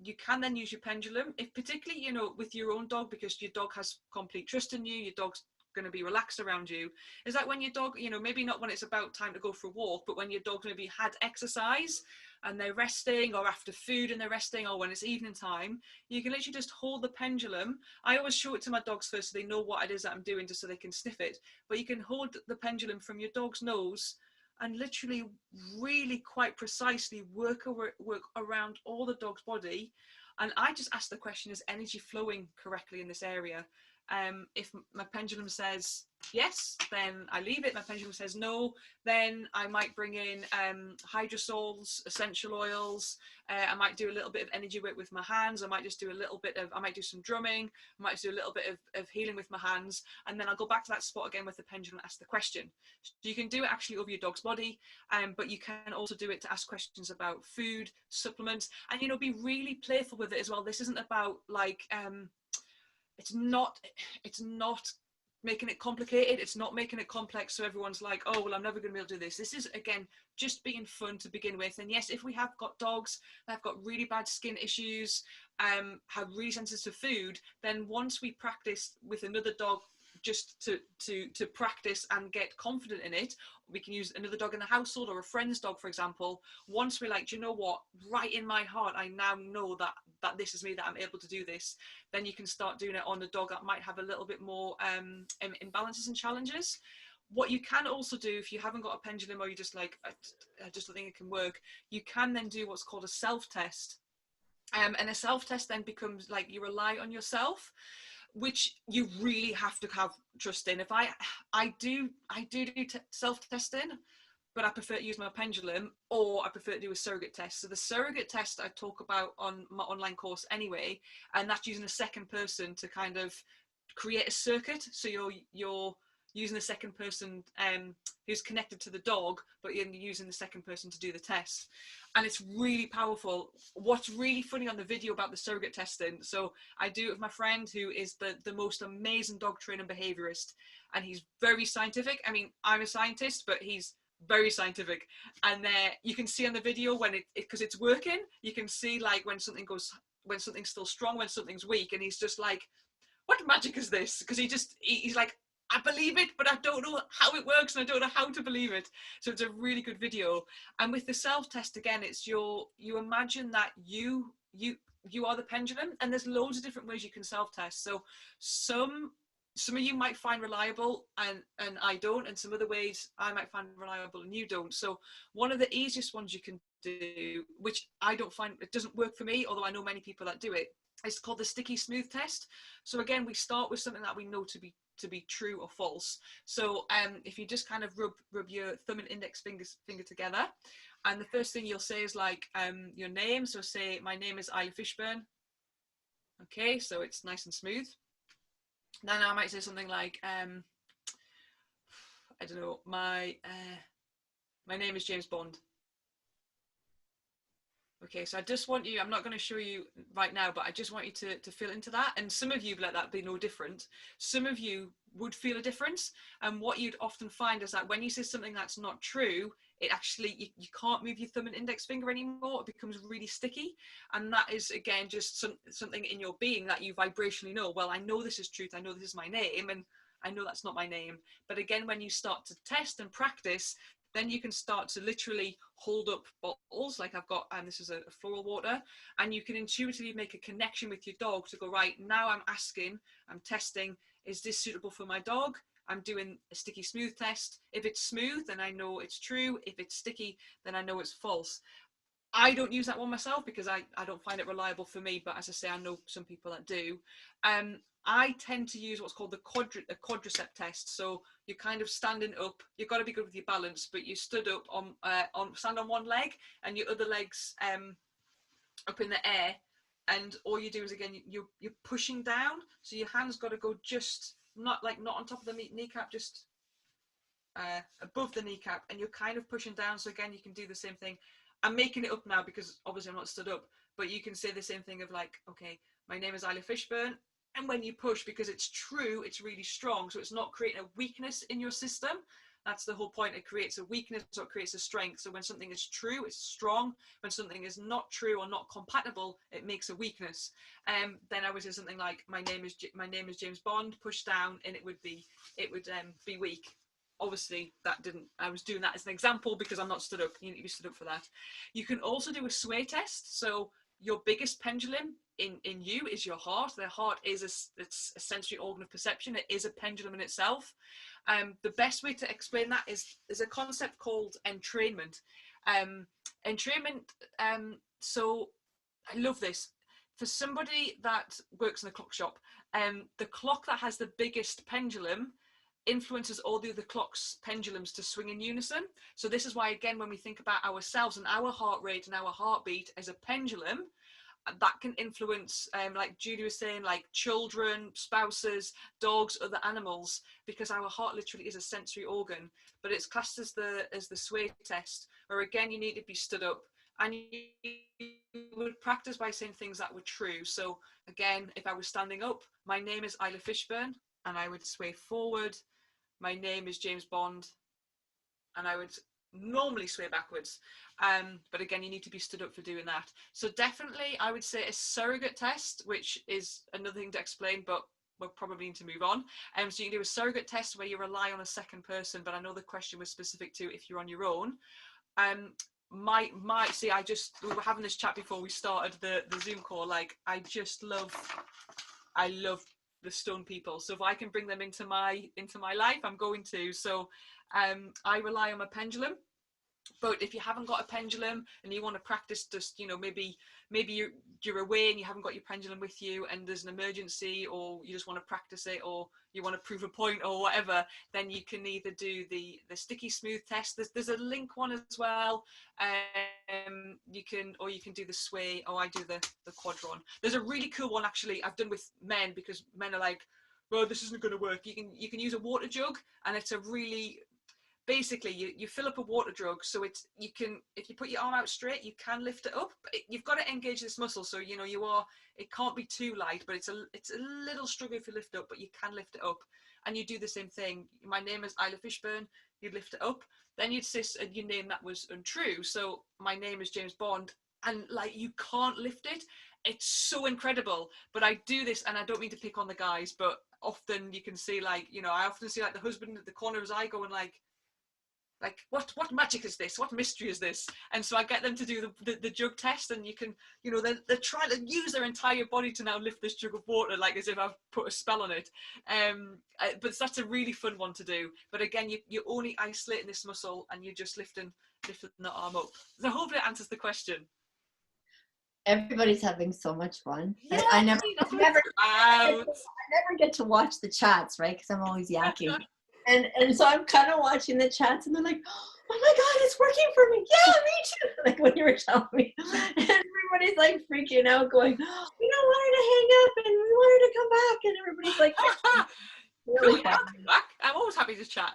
you can then use your pendulum, if particularly, you know, with your own dog, because your dog has complete trust in you, your dog's going to be relaxed around you. Is that when your dog, you know, maybe not when it's about time to go for a walk, but when your dog maybe had exercise and they're resting, or after food and they're resting, or when it's evening time, you can literally just hold the pendulum. I always show it to my dogs first so they know what it is that I'm doing, just so they can sniff it. But you can hold the pendulum from your dog's nose and literally really quite precisely work around all the dog's body. And I just ask the question, is energy flowing correctly in this area? If my pendulum says yes, then I leave it. My pendulum says no, then I might bring in hydrosols, essential oils. I might do a little bit of energy work with my hands. I might just do I might do some drumming. I might do a little bit of healing with my hands. And then I'll go back to that spot again with the pendulum and ask the question. So you can do it actually over your dog's body, but you can also do it to ask questions about food, supplements, and, you know, be really playful with it as well. This isn't about like, it's not making it complicated. It's not making it complex so everyone's like, oh, well, I'm never going to be able to do this. This is, again, just being fun to begin with. And yes, if we have got dogs that have got really bad skin issues, have really sensitive to food, then once we practice with another dog, just to practice and get confident in it, we can use another dog in the household or a friend's dog, for example. Once we're like, do you know what, right in my heart, I now know that this is me, that I'm able to do this, then you can start doing it on a dog that might have a little bit more imbalances and challenges. What you can also do, if you haven't got a pendulum, or you're just like, I just don't think it can work, you can then do what's called a self-test. And a self-test then becomes like, you rely on yourself, which you really have to have trust in. If I do self-testing, but I prefer to use my pendulum, or I prefer to do a surrogate test. So the surrogate test I talk about on my online course anyway, and that's using a second person to kind of create a circuit. So you're using the second person who's connected to the dog, but you're using the second person to do the test. And it's really powerful. What's really funny on the video about the surrogate testing, so I do it with my friend who is the most amazing dog trainer and behaviorist, and he's very scientific. I mean, I'm a scientist, but he's very scientific. And you can see on the video when because it's working, you can see like when something's still strong, when something's weak, and he's just like, what magic is this? Because he's like, I believe it, but I don't know how it works, and I don't know how to believe it. So it's a really good video. And with the self-test, again, it's you imagine that you are the pendulum, and there's loads of different ways you can self-test. So some of you might find reliable and I don't, and some other ways I might find reliable and you don't. So one of the easiest ones you can do, which I don't find, it doesn't work for me, although I know many people that do it, it's called the sticky smooth test. So again, we start with something that we know to be true or false. So if you just kind of rub your thumb and index finger together, and the first thing you'll say is like your name. So say, my name is Isla Fishburn. Okay, so it's nice and smooth. Then I might say something like, I don't know, my name is James Bond. Okay, so I just want you, I'm not going to show you right now, but I just want you to feel into that. And some of you, let that be no different. Some of you would feel a difference. And what you'd often find is that when you say something that's not true, it actually, you can't move your thumb and index finger anymore. It becomes really sticky. And that is, again, just something in your being that you vibrationally know, well, I know this is truth. I know this is my name, and I know that's not my name. But again, when you start to test and practice, then you can start to literally hold up bottles, like I've got, and this is a floral water, and you can intuitively make a connection with your dog to go, right, now I'm testing, is this suitable for my dog? I'm doing a sticky smooth test. If it's smooth, then I know it's true. If it's sticky, then I know it's false. I don't use that one myself because I don't find it reliable for me, but as I say, I know some people that do. I tend to use what's called the Quadricep test. So you're kind of standing up. You've got to be good with your balance, but you stood up stand on one leg and your other leg's up in the air. And all you do is, again, you're pushing down. So your hands got to go just not on top of the kneecap, just above the kneecap, and you're kind of pushing down. So again, you can do the same thing. I'm making it up now because obviously I'm not stood up, but you can say the same thing of like, okay, my name is Isla Fishburn. And when you push, because it's true, it's really strong. So it's not creating a weakness in your system. That's the whole point. It creates a weakness or it creates a strength. So when something is true, it's strong. When something is not true or not compatible, it makes a weakness. Then I would say something like, my name is James Bond. Push down, and it would be weak. Obviously, I was doing that as an example because I'm not stood up. You need to be stood up for that. You can also do a sway test. So your biggest pendulum in you is your heart. The heart is it's a sensory organ of perception. It is a pendulum in itself. The best way to explain that is a concept called entrainment. So I love this. For somebody that works in a clock shop, the clock that has the biggest pendulum influences all the other clocks' pendulums to swing in unison. So this is why, again, when we think about ourselves and our heart rate and our heartbeat as a pendulum, that can influence, like Julie was saying, like children, spouses, dogs, other animals, because our heart literally is a sensory organ. But it's classed as the sway test, where again you need to be stood up, and you would practice by saying things that were true. So again, if I was standing up, my name is Isla Fishburn, and I would sway forward. My name is James Bond, and I would normally sway backwards. But again, you need to be stood up for doing that. So definitely I would say a surrogate test, which is another thing to explain, but we'll probably need to move on. So you can do a surrogate test where you rely on a second person, but I know the question was specific to if you're on your own. We were having this chat before we started the Zoom call. Like, I love the stone people. So if I can bring them into my life, I'm going to. So I rely on my pendulum. But if you haven't got a pendulum and you want to practice, just, you know, maybe you're away and you haven't got your pendulum with you and there's an emergency, or you just want to practice it, or you want to prove a point or whatever, then you can either do the sticky smooth test. There's a link one as well. You can do the sway, or I do the quadrant. There's a really cool one actually I've done with men, because men are like, well, this isn't going to work. You can use a water jug, and it's a really, basically you fill up a water jug, so if you put your arm out straight, you can lift it up, but you've got to engage this muscle, so you know it can't be too light, but it's a little struggle if you lift it up, but you can lift it up. And you do the same thing. My name is Isla Fishburn. You'd lift it up, then you'd say your name that was untrue, so my name is James Bond, and like you can't lift it. It's so incredible. But I do this, and I don't mean to pick on the guys, but often you can see, like, you know, I often see like the husband at the corner of his eye going like what magic is this, what mystery is this? And so I get them to do the jug test, and you can, you know, they're trying to use their entire body to now lift this jug of water, like as if I've put a spell on it. But that's a really fun one to do. But again, you're only isolating this muscle, and you're just lifting the arm up. So hopefully it answers the question. Everybody's having so much fun. Yeah, I never get to watch the chats, right? Because I'm always yakking. And so I'm kind of watching the chats, and they're like, oh my God, it's working for me. Yeah, me too. Like when you were telling me. And everybody's like freaking out, going, oh, we don't want her to hang up, and we want her to come back. And everybody's like, really fun. I'm always happy to chat.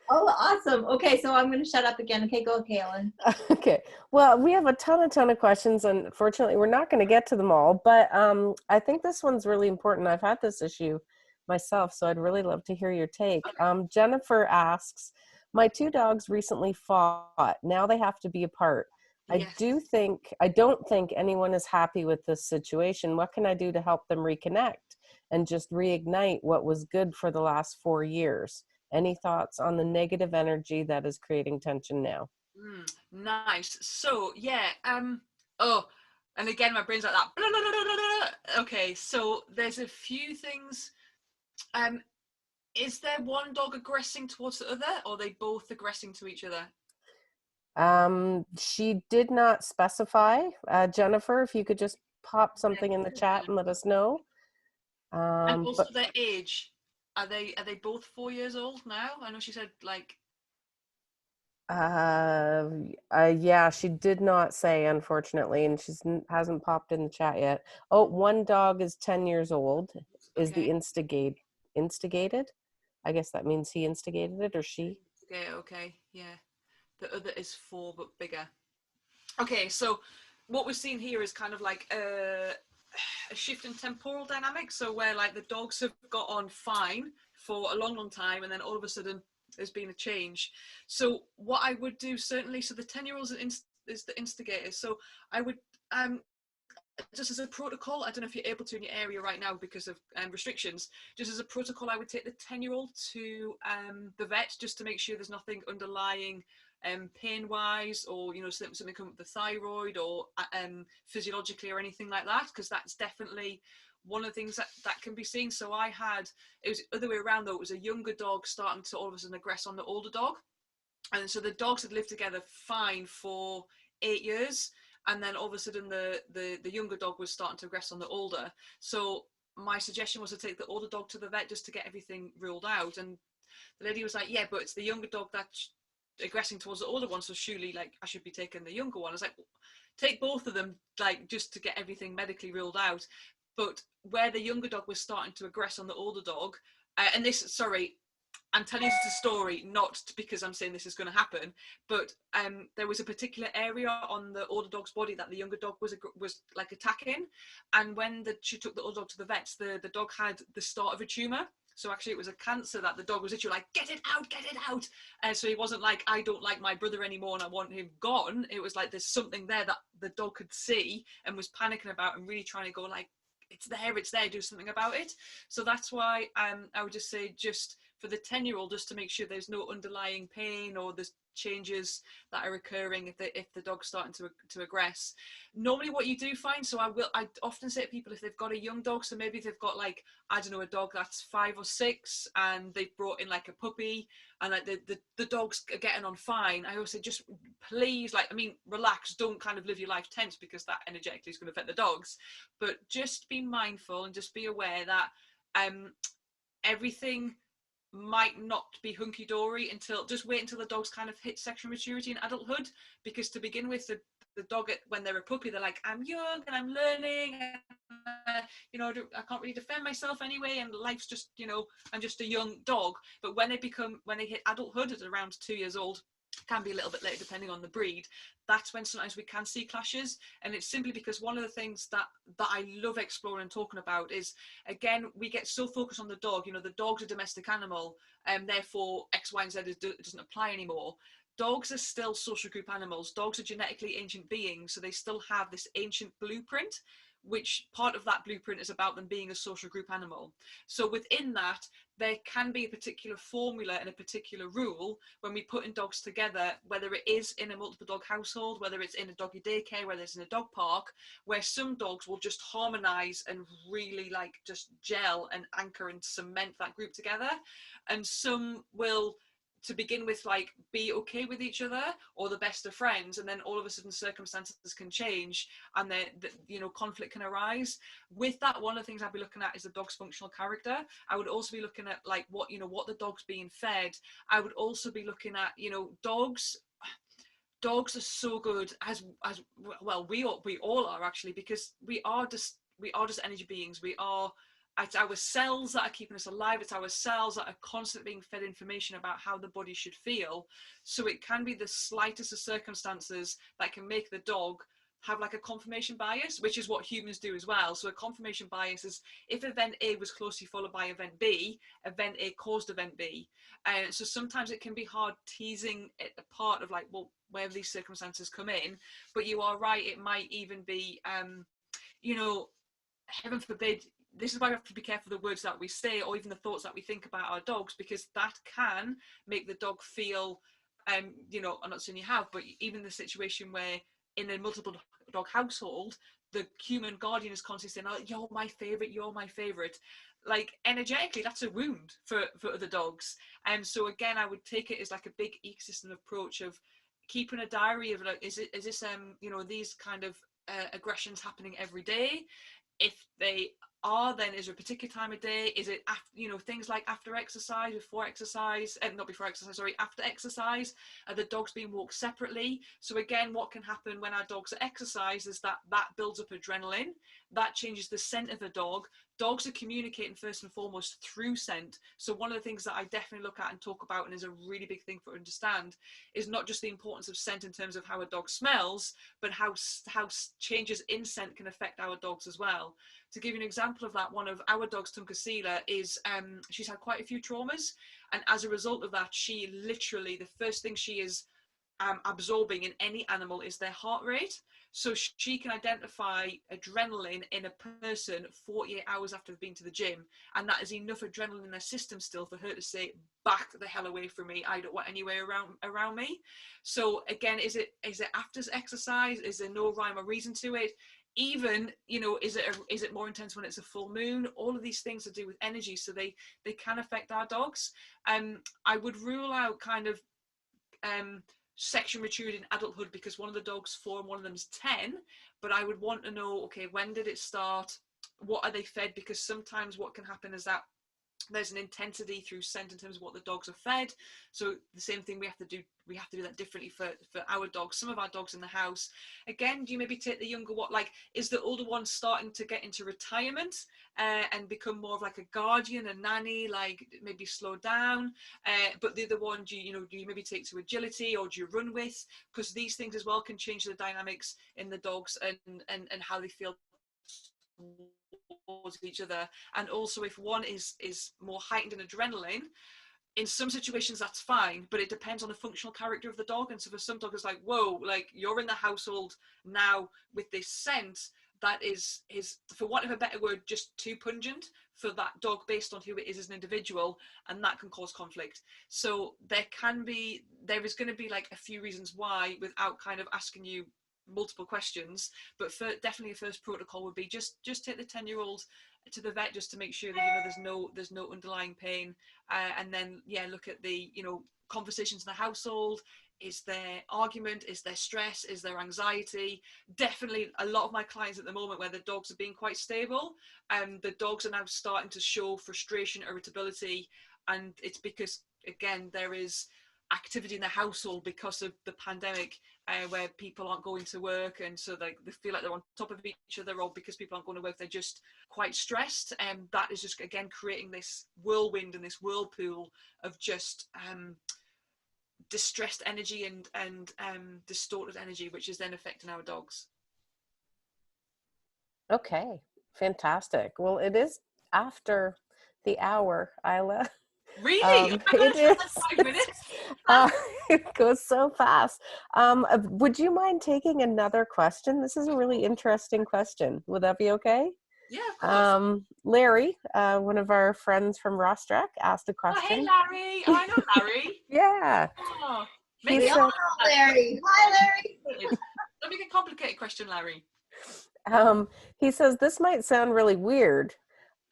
Oh, awesome. Okay, so I'm going to shut up again. Okay, go, Kaylin. Okay. Well, we have a ton of questions. Unfortunately, we're not going to get to them all, but I think this one's really important. I've had this issue myself, so I'd really love to hear your take. Jennifer asks, my two dogs recently fought. Now they have to be apart. Yes. I don't think anyone is happy with this situation. What can I do to help them reconnect and just reignite what was good for the last 4 years? Any thoughts on the negative energy that is creating tension now? Nice. So yeah, and again, my brain's like that. Blah, blah, blah, blah, blah. Okay, so there's a few things. Is there one dog aggressing towards the other, or are they both aggressing to each other? She did not specify. Jennifer, if you could just pop something in the chat and let us know. And also their age. Are they both 4 years old now? I know she said like. Yeah, she did not say, unfortunately, and she hasn't popped in the chat yet. Oh, one dog is 10 years old. Is the instigated? I guess that means he instigated it, or she. Okay, yeah. The other is 4 but bigger. Okay, so what we're seeing here is kind of like a shift in temporal dynamics. So where like the dogs have got on fine for a long time, and then all of a sudden there's been a change. So what I would do certainly, so the 10-year-olds is the instigator. So I would just as a protocol, I don't know if you're able to in your area right now because of restrictions, just as a protocol, I would take the 10-year-old to the vet just to make sure there's nothing underlying pain-wise, or, you know, something come with the thyroid, or physiologically or anything like that, because that's definitely one of the things that can be seen. So it was the other way around though, it was a younger dog starting to all of a sudden aggress on the older dog. And so the dogs had lived together fine for 8 years, and then all of a sudden the younger dog was starting to aggress on the older. So my suggestion was to take the older dog to the vet just to get everything ruled out. And the lady was like, yeah, but it's the younger dog that's aggressing towards the older one, so surely like I should be taking the younger one. I was like, take both of them, like, just to get everything medically ruled out. But where the younger dog was starting to aggress on the older dog, and this, sorry, I'm telling you the story not because I'm saying this is going to happen, but there was a particular area on the older dog's body that the younger dog was like attacking, and when she took the older dog to the vets, the dog had the start of a tumor. So actually it was a cancer that the dog was literally like, get it out. And so he wasn't like, I don't like my brother anymore and I want him gone. It was like, there's something there that the dog could see and was panicking about and really trying to go like, it's there, do something about it. So that's why I would just say, just for the 10-year-old, just to make sure there's no underlying pain or there's changes that are occurring if the dog's starting to aggress. Normally what you do find, so I often say to people, if they've got a young dog, so maybe they've got like, I don't know, a dog that's 5 or 6 and they've brought in like a puppy and like the dogs are getting on fine, I always say, just please, like, I mean, relax, don't kind of live your life tense because that energetically is going to affect the dogs, but just be mindful and just be aware that everything might not be hunky-dory just wait until the dogs kind of hit sexual maturity and adulthood, because to begin with, the dog, when they're a puppy, they're like, I'm young and I'm learning, and, you know, I can't really defend myself anyway, and life's just, you know, I'm just a young dog. But when they hit adulthood at around 2 years old, can be a little bit later depending on the breed, that's when sometimes we can see clashes. And it's simply because one of the things that I love exploring and talking about is, again, we get so focused on the dog, you know, the dog's a domestic animal and therefore X, Y and Z doesn't apply anymore. Dogs are still social group animals. Dogs are genetically ancient beings, so they still have this ancient blueprint, which part of that blueprint is about them being a social group animal. So within that, there can be a particular formula and a particular rule when we put in dogs together, whether it is in a multiple dog household, whether it's in a doggy daycare, whether it's in a dog park, where some dogs will just harmonize and really like just gel and anchor and cement that group together, and some will, to begin with, like, be okay with each other or the best of friends, and then all of a sudden circumstances can change and you know, conflict can arise. With that, one of the things I'd be looking at is the dog's functional character. I would also be looking at like what the dog's being fed. I would also be looking at, you know, dogs are so good, as well, we all are actually, because we are just energy beings. It's our cells that are keeping us alive. It's our cells that are constantly being fed information about how the body should feel. So it can be the slightest of circumstances that can make the dog have like a confirmation bias, which is what humans do as well. So a confirmation bias is, if event A was closely followed by event B, event A caused event B. And so sometimes it can be hard teasing it apart of like, well, where these circumstances come in. But you are right, it might even be, you know, heaven forbid, this is why we have to be careful the words that we say or even the thoughts that we think about our dogs, because that can make the dog feel, you know, I'm not saying you have, but even the situation where in a multiple dog household, the human guardian is constantly saying, oh, you're my favorite. Like, energetically, that's a wound for other dogs. And so again, I would take it as like a big ecosystem approach of keeping a diary of like, is this you know, these kind of aggressions happening every day? If they are, then is there a particular time of day? Is it after, you know, things like after exercise, before exercise, not before exercise, sorry, after exercise? Are the dogs being walked separately? So again, what can happen when our dogs are exercise is that builds up adrenaline, that changes the scent of a dog. Dogs are communicating first and foremost through scent. So one of the things that I definitely look at and talk about, and is a really big thing for to understand, is not just the importance of scent in terms of how a dog smells, but how changes in scent can affect our dogs as well. To give you an example of that, one of our dogs, Tunkasila, is she's had quite a few traumas, and as a result of that, she literally, the first thing she is absorbing in any animal is their heart rate. So she can identify adrenaline in a person 48 hours after they've been to the gym, and that is enough adrenaline in their system still for her to say, back the hell away from me, I don't want anywhere around me. So again, is it after exercise? Is there no rhyme or reason to it? Even, you know, is it more intense when it's a full moon? All of these things to do with energy, so they can affect our dogs. I would rule out kind of sexual maturity in adulthood, because one of the dog's 4 and one of them's 10, but I would want to know, okay, when did it start? What are they fed? Because sometimes what can happen is that there's an intensity through scent in terms of what the dogs are fed. So the same thing we have to do that differently for our dogs. Some of our dogs in the house, again, do you maybe take the younger one, like, is the older one starting to get into retirement and become more of like a guardian, a nanny, like maybe slow down, but the other one, do you maybe take to agility, or do you run with? Because these things as well can change the dynamics in the dogs and how they feel towards each other. And also, if one is more heightened in adrenaline, in some situations that's fine, but it depends on the functional character of the dog. And so for some dogs, it's like, whoa, like, you're in the household now with this scent that is, for want of a better word, just too pungent for that dog based on who it is as an individual, and that can cause conflict. So there is going to be like a few reasons why, without kind of asking you multiple questions, but definitely a first protocol would be just take the 10-year-old to the vet, just to make sure that there's no underlying pain, and then look at the conversations in the household. Is there argument? Is there stress? Is there anxiety? Definitely a lot of my clients at the moment, where the dogs are being quite stable, the dogs are now starting to show frustration, irritability, and it's because, again, there is activity in the household because of the pandemic, where people aren't going to work, and so they feel like they're on top of each other, or because people aren't going to work, they're just quite stressed, and that is just, again, creating this whirlwind and this whirlpool of just distressed energy and distorted energy, which is then affecting our dogs. Okay, fantastic. Well, it is after the hour, Isla. Really? It is. 5 minutes? It goes so fast. Would you mind taking another question? This is a really interesting question. Would that be okay? Yeah, of course. Larry, one of our friends from Rostrek, asked a question. Oh, hey, Larry. Oh, I know Larry. Yeah. Oh, We all know Larry. Hi, Larry. Let me get a complicated question, Larry. He says, this might sound really weird,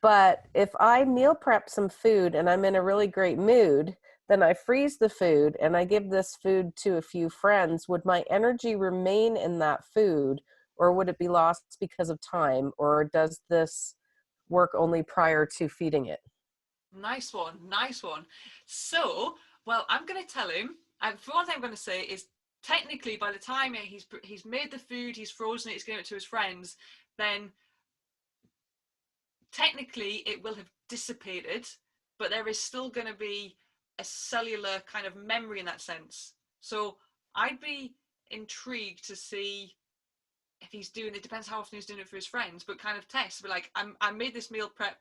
but if I meal prep some food and I'm in a really great mood, then I freeze the food and I give this food to a few friends, would my energy remain in that food, or would it be lost because of time, or does this work only prior to feeding it? Nice one. So, well, I'm going to tell him, and for one thing I'm going to say is, technically, by the time he's made the food, he's frozen it, he's given it to his friends, then technically it will have dissipated, but there is still going to be a cellular kind of memory in that sense. So I'd be intrigued to see if he's doing it. Depends how often he's doing it for his friends, but kind of test. But like, I made this meal prep.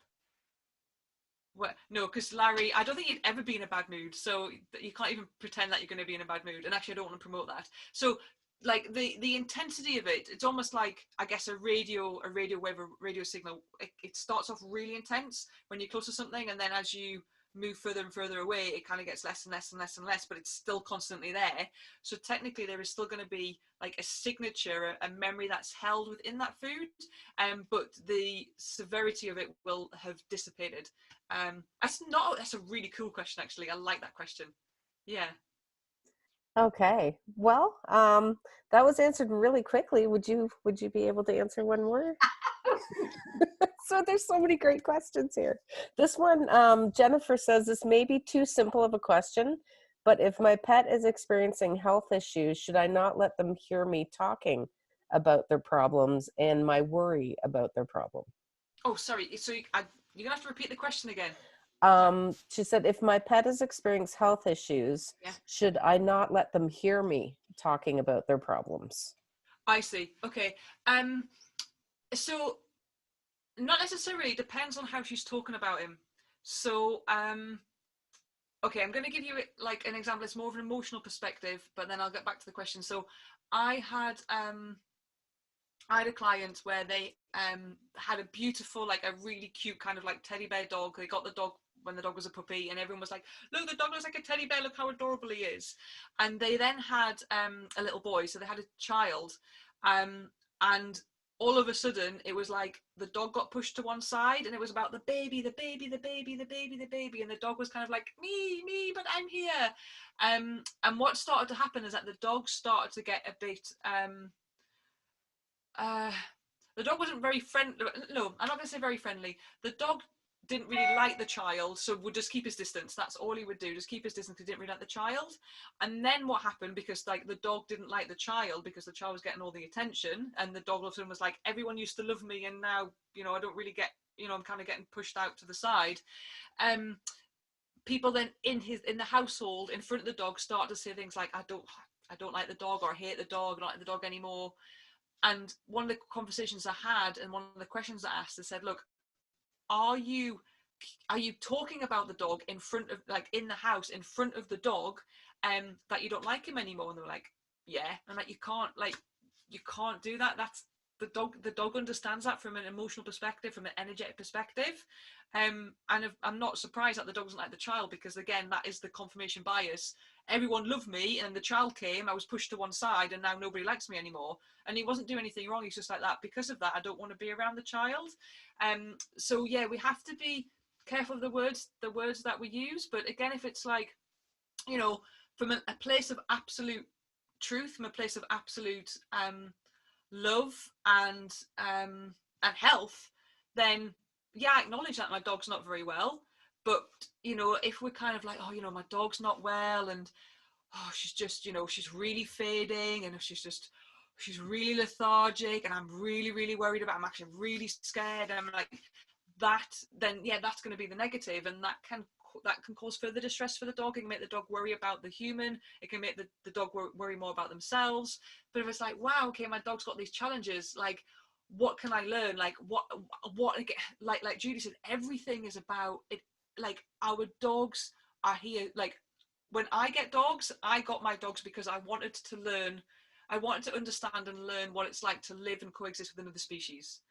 Well, no, because Larry, I don't think you'd ever be in a bad mood, so you can't even pretend that you're going to be in a bad mood. And actually, I don't want to promote that. So, like, the intensity of it, it's almost like, I guess, a radio wave, a radio signal. It starts off really intense when you're close to something, and then as you move further and further away, it kind of gets less and less and less and less, but it's still constantly there. So technically, there is still going to be like a signature, a memory that's held within that food, but the severity of it will have dissipated. That's a really cool question, actually. I like that question. Yeah. Okay. Well, that was answered really quickly. Would you be able to answer one more? So there's so many great questions here. This one, Jennifer says, this may be too simple of a question, but if my pet is experiencing health issues, should I not let them hear me talking about their problems and my worry about their problem. Oh, sorry. So you're going to have to repeat the question again. She said, if my pet has experienced health issues, Yeah. should I not let them hear me talking about their problems? I see. Okay. So not necessarily. It depends on how she's talking about him. So, okay, I'm going to give you like an example. It's more of an emotional perspective, but then I'll get back to the question. So I had a client where they had a beautiful, like a really cute kind of like teddy bear dog. They got the dog when the dog was a puppy, and everyone was like, look, the dog looks like a teddy bear, look how adorable he is. And they then had a little boy, so they had a child, and all of a sudden it was like the dog got pushed to one side, and it was about the baby, the baby, the baby, the baby, the baby, and the dog was kind of like, me, but I'm here. And what started to happen is that the dog started to get a bit the dog wasn't very friendly. No, I'm not going to say very friendly. The dog didn't really like the child, so would just keep his distance. That's all he would do, just keep his distance, because he didn't really like the child. And then what happened, because like the dog didn't like the child, because the child was getting all the attention, and the dog all of a sudden was like, everyone used to love me, and now, you know, I don't really get, you know, I'm kind of getting pushed out to the side. People then in the household in front of the dog start to say things like, I don't like the dog, or I hate the dog, I don't like the dog anymore. And one of the conversations I had, and one of the questions I asked, I said, look, are you talking about the dog in front of, like, in the house in front of the dog, that you don't like him anymore? And they were like, yeah. And like, you can't do that. That's the dog understands that from an emotional perspective, from an energetic perspective. And I'm not surprised that the dog doesn't like the child, because again, that is the confirmation bias. Everyone loved me, and the child came, I was pushed to one side, and now nobody likes me anymore. And he wasn't doing anything wrong, he's just like that. Because of that, I don't want to be around the child. So yeah, we have to be careful of the words that we use. But again, if it's like, you know, from a place of absolute truth, from a place of absolute love and health, then yeah, I acknowledge that my dog's not very well. But, you know, if we're kind of like, oh, you know, my dog's not well, and oh, she's just, you know, she's really fading, and she's really lethargic, and I'm really, really worried about, I'm actually really scared, and I'm like, that, then yeah, that's going to be the negative, and that can cause further distress for the dog. It can make the dog worry about the human. It can make the dog worry more about themselves. But if it's like, wow, okay, my dog's got these challenges, like, what can I learn? Like, what like Julie said, everything is about it. Like, our dogs are here. Like, when I get dogs, I got my dogs because I wanted to learn, I wanted to understand and learn what it's like to live and coexist with another species.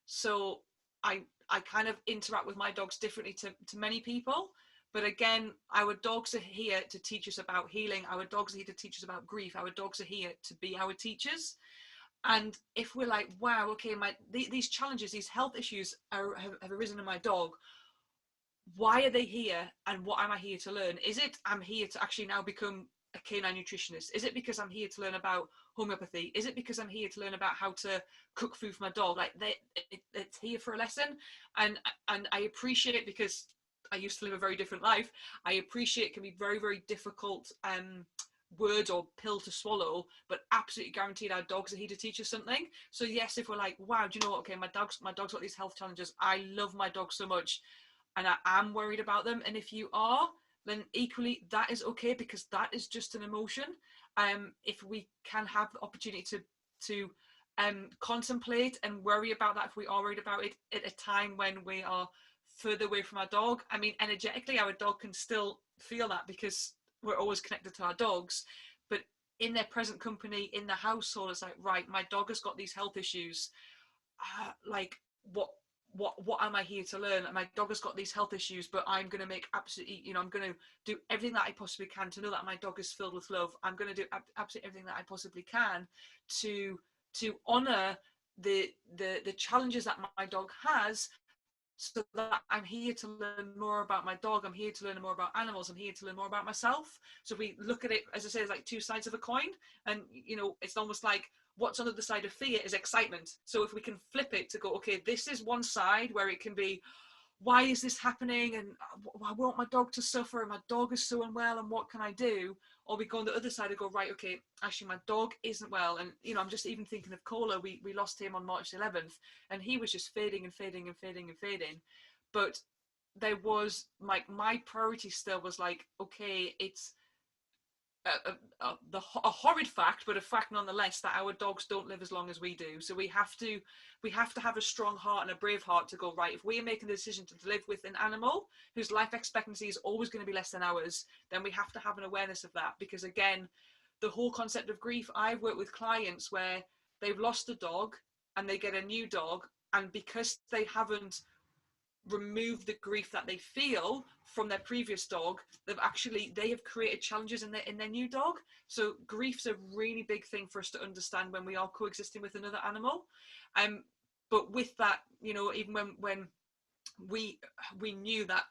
So I kind of interact with my dogs differently to many people. But again, our dogs are here to teach us about healing. Our dogs are here to teach us about grief. Our dogs are here to be our teachers. And if we're like, wow, okay, these challenges, these health issues have arisen in my dog, why are they here, and what am I here to learn? Is it I'm here to actually now become a canine nutritionist? Is it because I'm here to learn about homeopathy? Is it because I'm here to learn about how to cook food for my dog? Like, it's here for a lesson. And I appreciate it, because I used to live a very different life. I appreciate it can be very, very difficult words or pill to swallow, but absolutely guaranteed our dogs are here to teach us something. So yes, if we're like, wow, do you know what, okay, my dog's got these health challenges, I love my dog so much, and I am worried about them. And if you are, then equally that is okay, because that is just an emotion. If we can have the opportunity to contemplate and worry about that, if we are worried about it at a time when we are further away from our dog, I mean, energetically our dog can still feel that, because we're always connected to our dogs. But in their present company, in the household, it's like, right, my dog has got these health issues, like, what am I here to learn? My dog has got these health issues, but I'm going to make absolutely, you know, I'm going to do everything that I possibly can to know that my dog is filled with love. I'm going to do absolutely everything that I possibly can to honor the challenges that my dog has, so that I'm here to learn more about my dog. I'm here to learn more about animals. I'm here to learn more about myself. So we look at it, as I say, as like two sides of a coin. And, you know, it's almost like what's on the other side of fear is excitement. So if we can flip it to go, okay, this is one side where it can be, why is this happening, and I want my dog to suffer, and my dog is so unwell, and what can I do? Or we go on the other side and go, right, okay, actually my dog isn't well. And, you know, I'm just even thinking of Cola. We lost him on March 11th, and he was just fading and fading and fading and fading. But there was like, my priority still was like, okay, it's a horrid fact, but a fact nonetheless, that our dogs don't live as long as we do. So we have to have a strong heart and a brave heart to go, right, if we're making the decision to live with an animal whose life expectancy is always going to be less than ours, then we have to have an awareness of that. Because again, the whole concept of grief, I've worked with clients where they've lost a dog and they get a new dog, and because they haven't remove the grief that they feel from their previous dog, they have created challenges in their new dog. So grief's a really big thing for us to understand when we are coexisting with another animal. But with that, you know, even when we knew that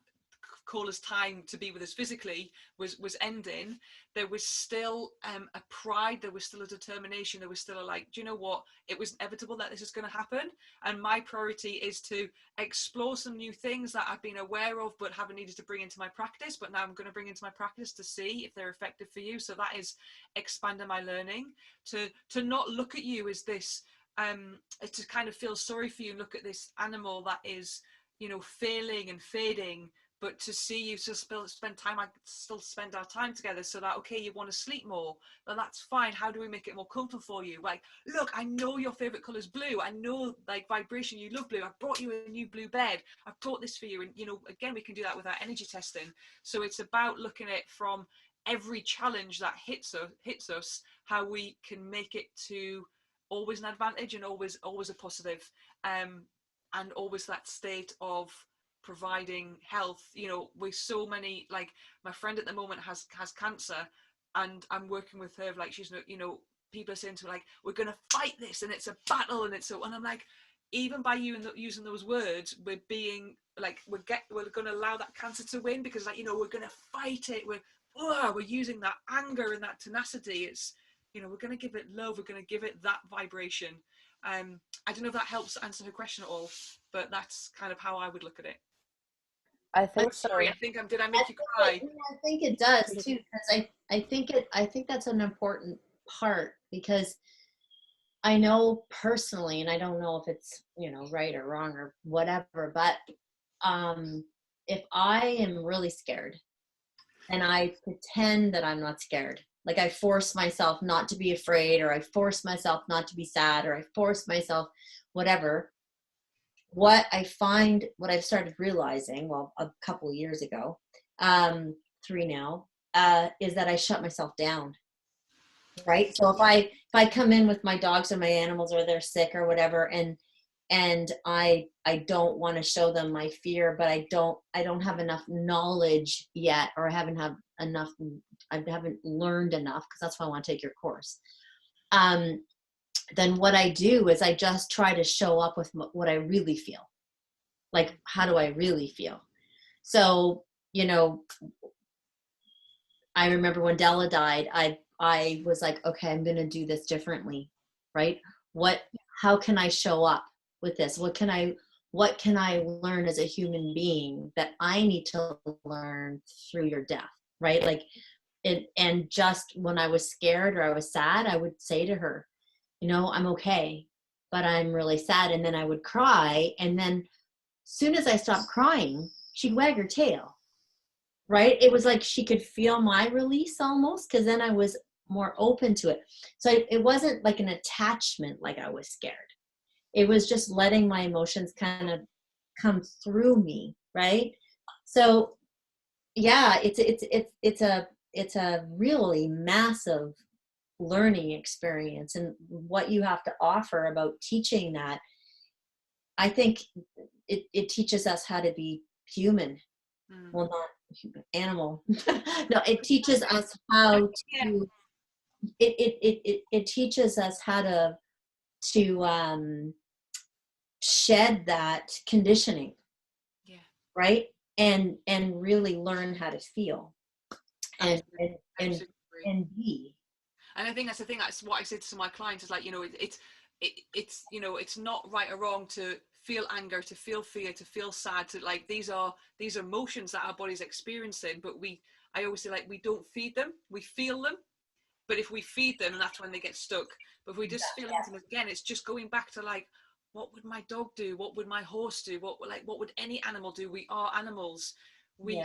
Cola's time to be with us physically was ending, there was still a pride, there was still a determination, there was still a like, do you know what, it was inevitable that this is going to happen, and my priority is to explore some new things that I've been aware of but haven't needed to bring into my practice, but now I'm going to bring into my practice to see if they're effective for you. So that is expanding my learning, to not look at you as this to kind of feel sorry for you and look at this animal that is, you know, failing and fading, but to see you to spend time, I still spend our time together, so that, okay, you want to sleep more, but that's fine. How do we make it more comfortable for you? Like, look, I know your favorite color is blue. I know, like, vibration, you love blue. I brought you a new blue bed. I brought this for you. And, you know, again, we can do that with our energy testing. So it's about looking at it from every challenge that hits us, how we can make it to always an advantage and always a positive, and always that state of providing health. You know, with so many, like, my friend at the moment has cancer, and I'm working with her, like, she's, you know, people are saying to her, like, we're going to fight this and it's a battle, and I'm like, even by you using those words, we're being like, we're going to allow that cancer to win, because, like, you know, we're going to fight it, we're using that anger and that tenacity. It's, you know, we're going to give it love, we're going to give it that vibration. I don't know if that helps answer her question at all, but that's kind of how I would look at it. I think so. Sorry, did I make you cry? I think it does too, because I think that's an important part, because I know personally, and I don't know if it's, you know, right or wrong or whatever, but if I am really scared and I pretend that I'm not scared, like I force myself not to be afraid, or I force myself not to be sad, or I force myself whatever, what I've started realizing, well, a couple of years ago, 3 now, is that I shut myself down. Right. So if I come in with my dogs or my animals, or they're sick or whatever, and I don't want to show them my fear, but I don't have enough knowledge yet, or I haven't learned enough, because that's why I want to take your course. Then what I do is I just try to show up with what I really feel. Like, how do I really feel? So, you know, I remember when Della died, I was like, okay, I'm going to do this differently, right? How can I show up with this? What can I learn as a human being that I need to learn through your death, right? Like, and just when I was scared or I was sad, I would say to her, you know, I'm okay, but I'm really sad. And then I would cry. And then as soon as I stopped crying, she'd wag her tail, right? It was like she could feel my release almost, because then I was more open to it. So it wasn't like an attachment, like I was scared. It was just letting my emotions kind of come through me, right? So yeah, it's a really massive learning experience, and what you have to offer about teaching that, I think it teaches us how to be human. Well, not human, animal. No, it teaches us how to it teaches us how to shed that conditioning, right, and really learn how to feel and be. And I think that's the thing. That's what I said to my clients, is like, you know, it's you know, it's not right or wrong to feel anger, to feel fear, to feel sad, to like, these are emotions that our body's experiencing, but I always say, like, we don't feed them, we feel them. But if we feed them, that's when they get stuck. But if we just feel into them again, it's just going back to like, what would my dog do? What would my horse do? What would any animal do? We are animals. We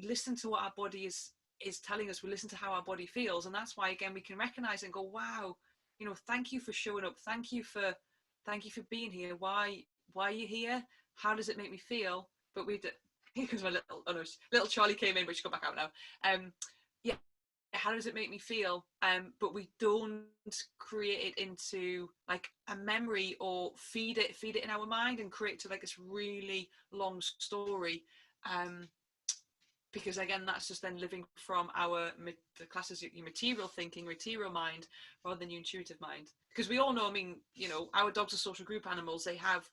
listen to what our body is telling us. We listen to how our body feels, and that's why, again, we can recognize and go, wow, you know, thank you for showing up. Thank you for being here. Why are you here? How does it make me feel? But because my little Charlie came in, but she's got back out now. Yeah. How does it make me feel? But we don't create it into like a memory, or feed it in our mind and create to like this really long story. Because again, that's just then living from the classes, your material thinking, material mind, rather than your intuitive mind. Because we all know, I mean, you know, our dogs are social group animals.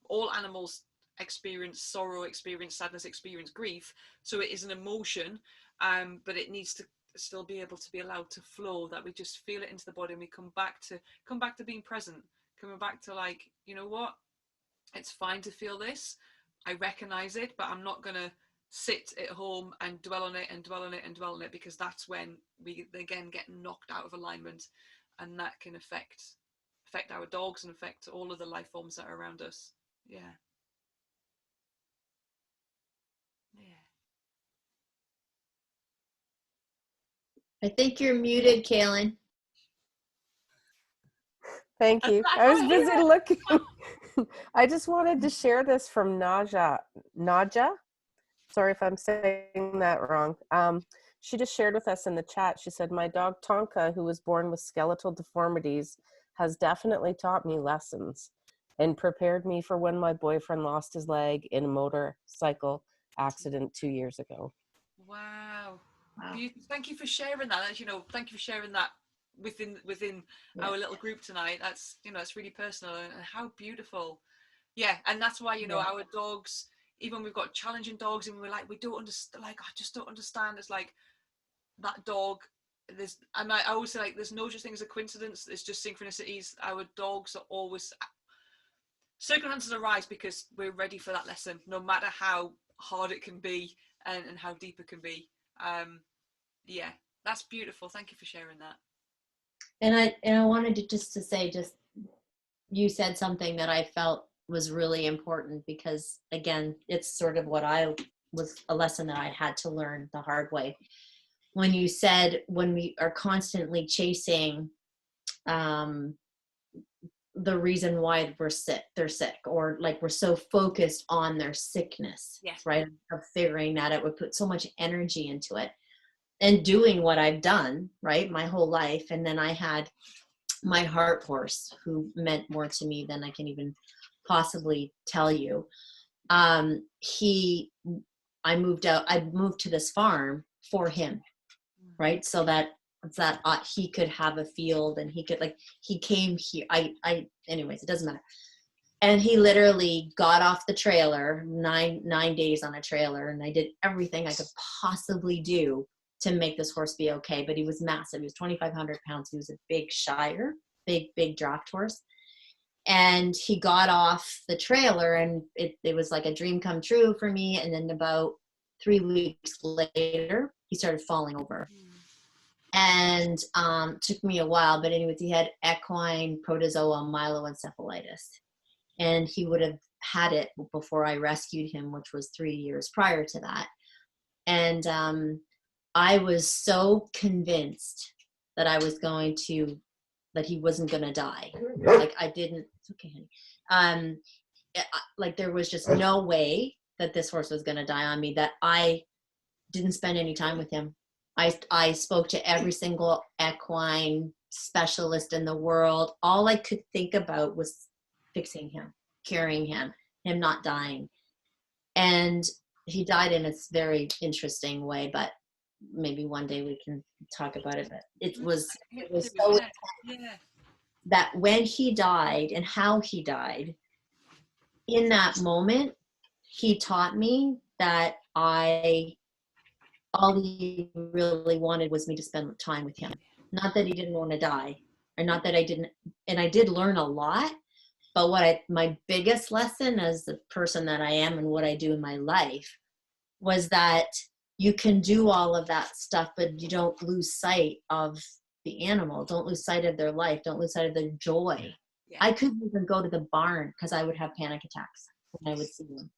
All animals experience sorrow, experience sadness, experience grief. So it is an emotion, but it needs to still be able to be allowed to flow, that we just feel it into the body, and we come back to being present, coming back to like, you know what, it's fine to feel this, I recognize it, but I'm not gonna sit at home and dwell on it and dwell on it and dwell on it, because that's when we again get knocked out of alignment, and that can affect our dogs and affect all of the life forms that are around us. Yeah. I think you're muted, Kaylin. Thank you. I was busy looking. I just wanted to share this from Naja. Sorry if I'm saying that wrong. She just shared with us in the chat. She said, my dog Tonka, who was born with skeletal deformities, has definitely taught me lessons and prepared me for when my boyfriend lost his leg in a motorcycle accident 2 years ago. Wow. Thank you for sharing that. You know, thank you for sharing that within our little group tonight. That's, you know, it's really personal, and how beautiful. Yeah, and that's why, you know, our dogs, even when we've got challenging dogs and we're like, we don't understand, like, I just don't understand. It's like that dog. I always say, like, there's no such thing as a coincidence. It's just synchronicities. Our dogs are always, circumstances arise because we're ready for that lesson, no matter how hard it can be and how deep it can be. Yeah, that's beautiful. Thank you for sharing that. And I wanted to say, you said something that I felt was really important, because again, it's sort of what was a lesson that I had to learn the hard way. When you said, when we are constantly chasing the reason why they're sick, or like we're so focused on their sickness, yes, right? Of figuring that out, we put so much energy into it and doing what I've done, right, my whole life. And then I had my heart horse, who meant more to me than I can even possibly tell you. I moved to this farm for him, right? So that he could have a field, and he came here. Anyways, it doesn't matter. And he literally got off the trailer, nine days on a trailer. And I did everything I could possibly do to make this horse be okay. But he was massive. He was 2,500 pounds. He was a big shire, big draft horse. And he got off the trailer, and it was like a dream come true for me. And then about 3 weeks later, he started falling over. And took me a while, but anyways, he had equine protozoa myeloencephalitis, and he would have had it before I rescued him, which was 3 years prior to that. And I was so convinced that that he wasn't going to die. Like, it's okay, honey. Like, there was just no way that this horse was going to die on me, that I didn't spend any time with him. I spoke to every single equine specialist in the world. All I could think about was fixing him, curing him not dying. And he died in a very interesting way, but maybe one day we can talk about it. But it was so intense that when he died and how he died, in that moment, he taught me that all he really wanted was me to spend time with him. Not that he didn't want to die, or not that I didn't. And I did learn a lot, But my biggest lesson as the person that I am and what I do in my life was that you can do all of that stuff, but you don't lose sight of the animal. Don't lose sight of their life. Don't lose sight of their joy. Yeah. I couldn't even go to the barn because I would have panic attacks when I would see them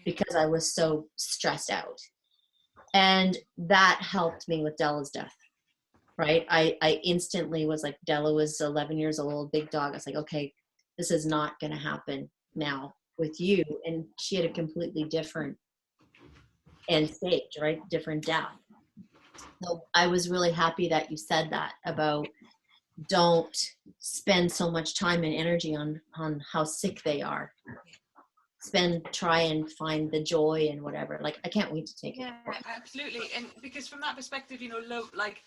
because I was so stressed out. And that helped me with Della's death, right? I instantly was like, Della was 11 years old, big dog. I was like, okay, this is not going to happen now with you. And she had a completely different end stage, right? Different death. So I was really happy that you said that about don't spend so much time and energy on how sick they are. Try and find the joy and whatever. Like, I can't wait to take it. Yeah, absolutely. And because from that perspective, you know, love, like,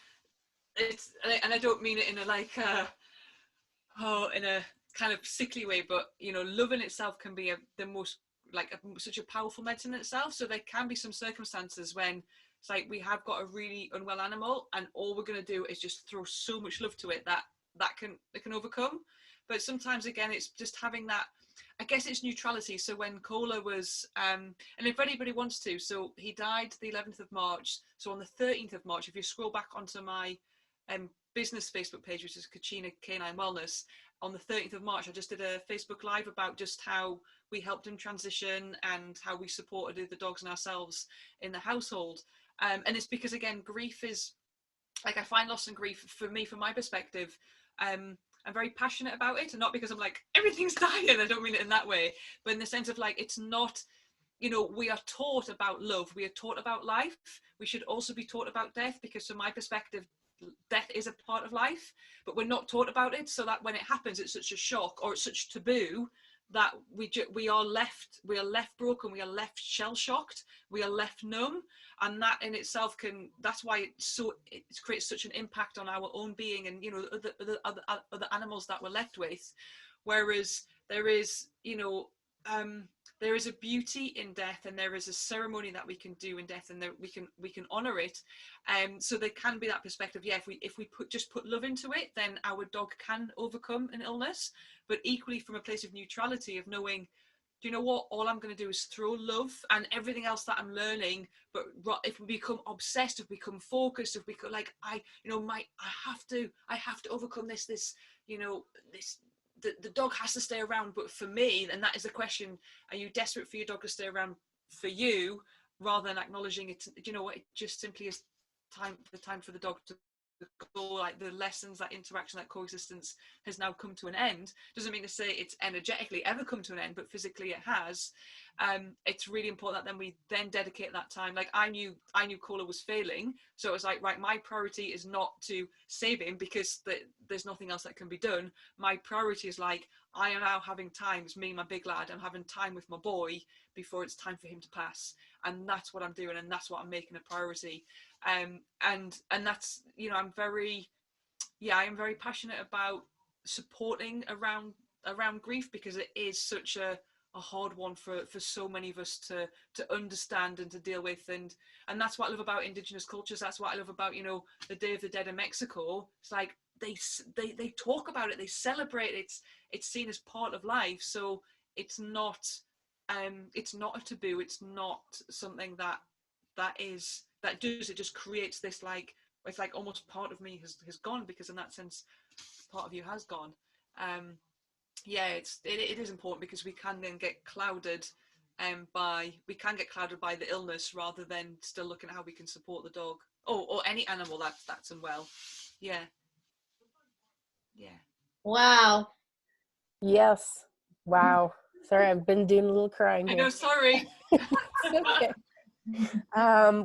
it's, and I don't mean it in a like in a kind of sickly way, but you know, love in itself can be the most such a powerful medicine in itself. So there can be some circumstances when it's like we have got a really unwell animal and all we're going to do is just throw so much love to it that it can overcome. But sometimes again, it's just having that, I guess it's neutrality. So when Cola was, and if anybody wants to, so he died the 11th of March. So on the 13th of March, if you scroll back onto my business Facebook page, which is Kachina Canine Wellness, on the 13th of March, I just did a Facebook Live about just how we helped him transition and how we supported the dogs and ourselves in the household. And it's because, again, grief is, like, I find loss and grief, for me, from my perspective, I'm very passionate about it, and not because I'm like, everything's dying, I don't mean it in that way, but in the sense of like, it's not, you know, we are taught about love, we are taught about life, we should also be taught about death, because from my perspective, death is a part of life, but we're not taught about it, so that when it happens, it's such a shock, or it's such taboo, that we are left broken, we are left shell-shocked, we are left numb, and that in itself that's why it creates such an impact on our own being, and you know, other animals that we're left with. Whereas there is, you know, there is a beauty in death, and there is a ceremony that we can do in death, and we can honor it. So there can be that perspective. Yeah, if we put love into it, then our dog can overcome an illness. But equally, from a place of neutrality, of knowing, do you know what? All I'm going to do is throw love and everything else that I'm learning. But if we become obsessed, if we become focused, if we become like, I have to overcome this, you know, this. The dog has to stay around, but for me, and that is the question, are you desperate for your dog to stay around for you, rather than acknowledging it? Do you know what? It just simply is the time for the dog to go. Like, the lessons, that interaction, that coexistence has now come to an end. Doesn't mean to say it's energetically ever come to an end, but physically it has. It's really important that then we dedicate that time. Like, I knew Cola was failing, so it was like, right, my priority is not to save him because there's nothing else that can be done. My priority is like, I am now having time, it's me, my big lad, I'm having time with my boy before it's time for him to pass, and that's what I'm doing, and that's what I'm making a priority. And that's, you know, I'm very passionate about supporting around grief, because it is such a hard one for so many of us to understand and to deal with, and that's what I love about indigenous cultures. That's what I love about, you know, the Day of the Dead in Mexico. It's like they talk about it, they celebrate it, it's seen as part of life. So it's not a taboo, it's not something that it just creates this, like, it's like almost part of me has gone, because in that sense part of you has gone. It is important, because we can then get clouded by the illness, rather than still looking at how we can support the dog or any animal that's unwell. Yeah. Wow. Yes. Wow. Sorry, I've been doing a little crying here. I know, sorry. It's okay.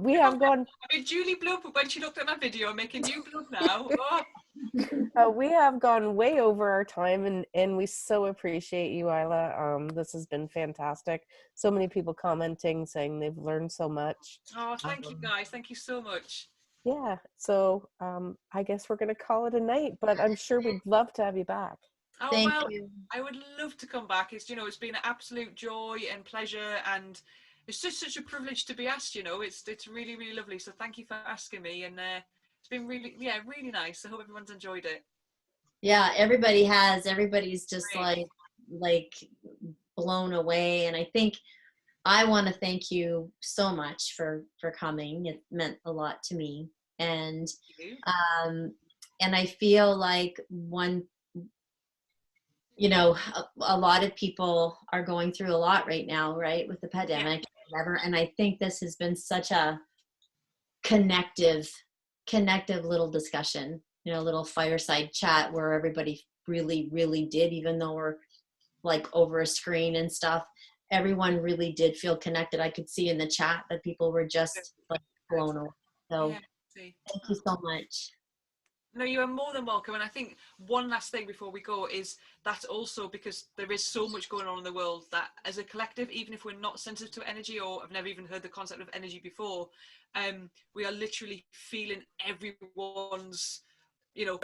We have gone. I mean, Julie blew up when she looked at my video. I'm making you blow up now. We have gone way over our time, and we so appreciate you, Isla. This has been fantastic. So many people commenting, saying they've learned so much. Oh, thank you guys. Thank you so much. Yeah. So I guess we're going to call it a night, but I'm sure we'd love to have you back. Oh, Thank well, you. I would love to come back. It's, you know, it's been an absolute joy and pleasure, and it's just such a privilege to be asked, you know. It's really, really lovely. So thank you for asking me, and it's been really nice. I hope everyone's enjoyed it. Yeah, everybody's just Great. like, like blown away. And I think I want to thank you so much for coming. It meant a lot to me. And I feel like a lot of people are going through a lot right now, right, with the pandemic and whatever. And I think this has been such a connective little discussion, little fireside chat where everybody really, really did, even though we're like over a screen and stuff, everyone really did feel connected. I could see in the chat that people were just like blown away. So thank you so much. No, you are more than welcome. And I think one last thing before we go is that also because there is so much going on in the world that as a collective, even if we're not sensitive to energy or have never even heard the concept of energy before, we are literally feeling everyone's,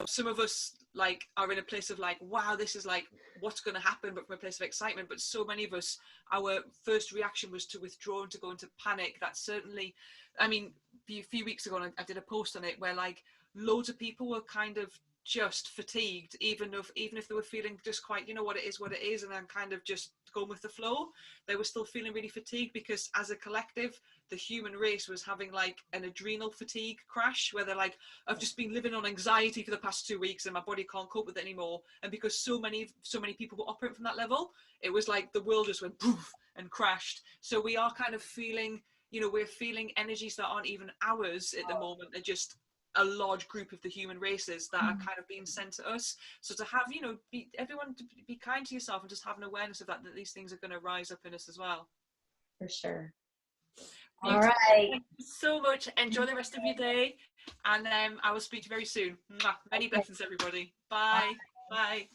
some of us like are in a place of like, wow, this is like what's going to happen, but from a place of excitement. But so many of us, our first reaction was to withdraw and to go into panic. That certainly, I mean, a few weeks ago I did a post on it where like loads of people were kind of just fatigued, even if they were feeling just quite, what it is, and then kind of just going with the flow, they were still feeling really fatigued because as a collective, the human race was having like an adrenal fatigue crash where they're like, I've just been living on anxiety for the past 2 weeks and my body can't cope with it anymore. And because so many people were operating from that level, it was like the world just went poof and crashed. So we are kind of feeling, we're feeling energies that aren't even ours at the moment. They're just a large group of the human races that are kind of being sent to us. So to have, everyone to be kind to yourself and just have an awareness of that these things are going to rise up in us as well. For sure. All right. Thank you so much. Enjoy the rest of your day. And I will speak to you very soon. Many blessings, everybody. Bye. Bye.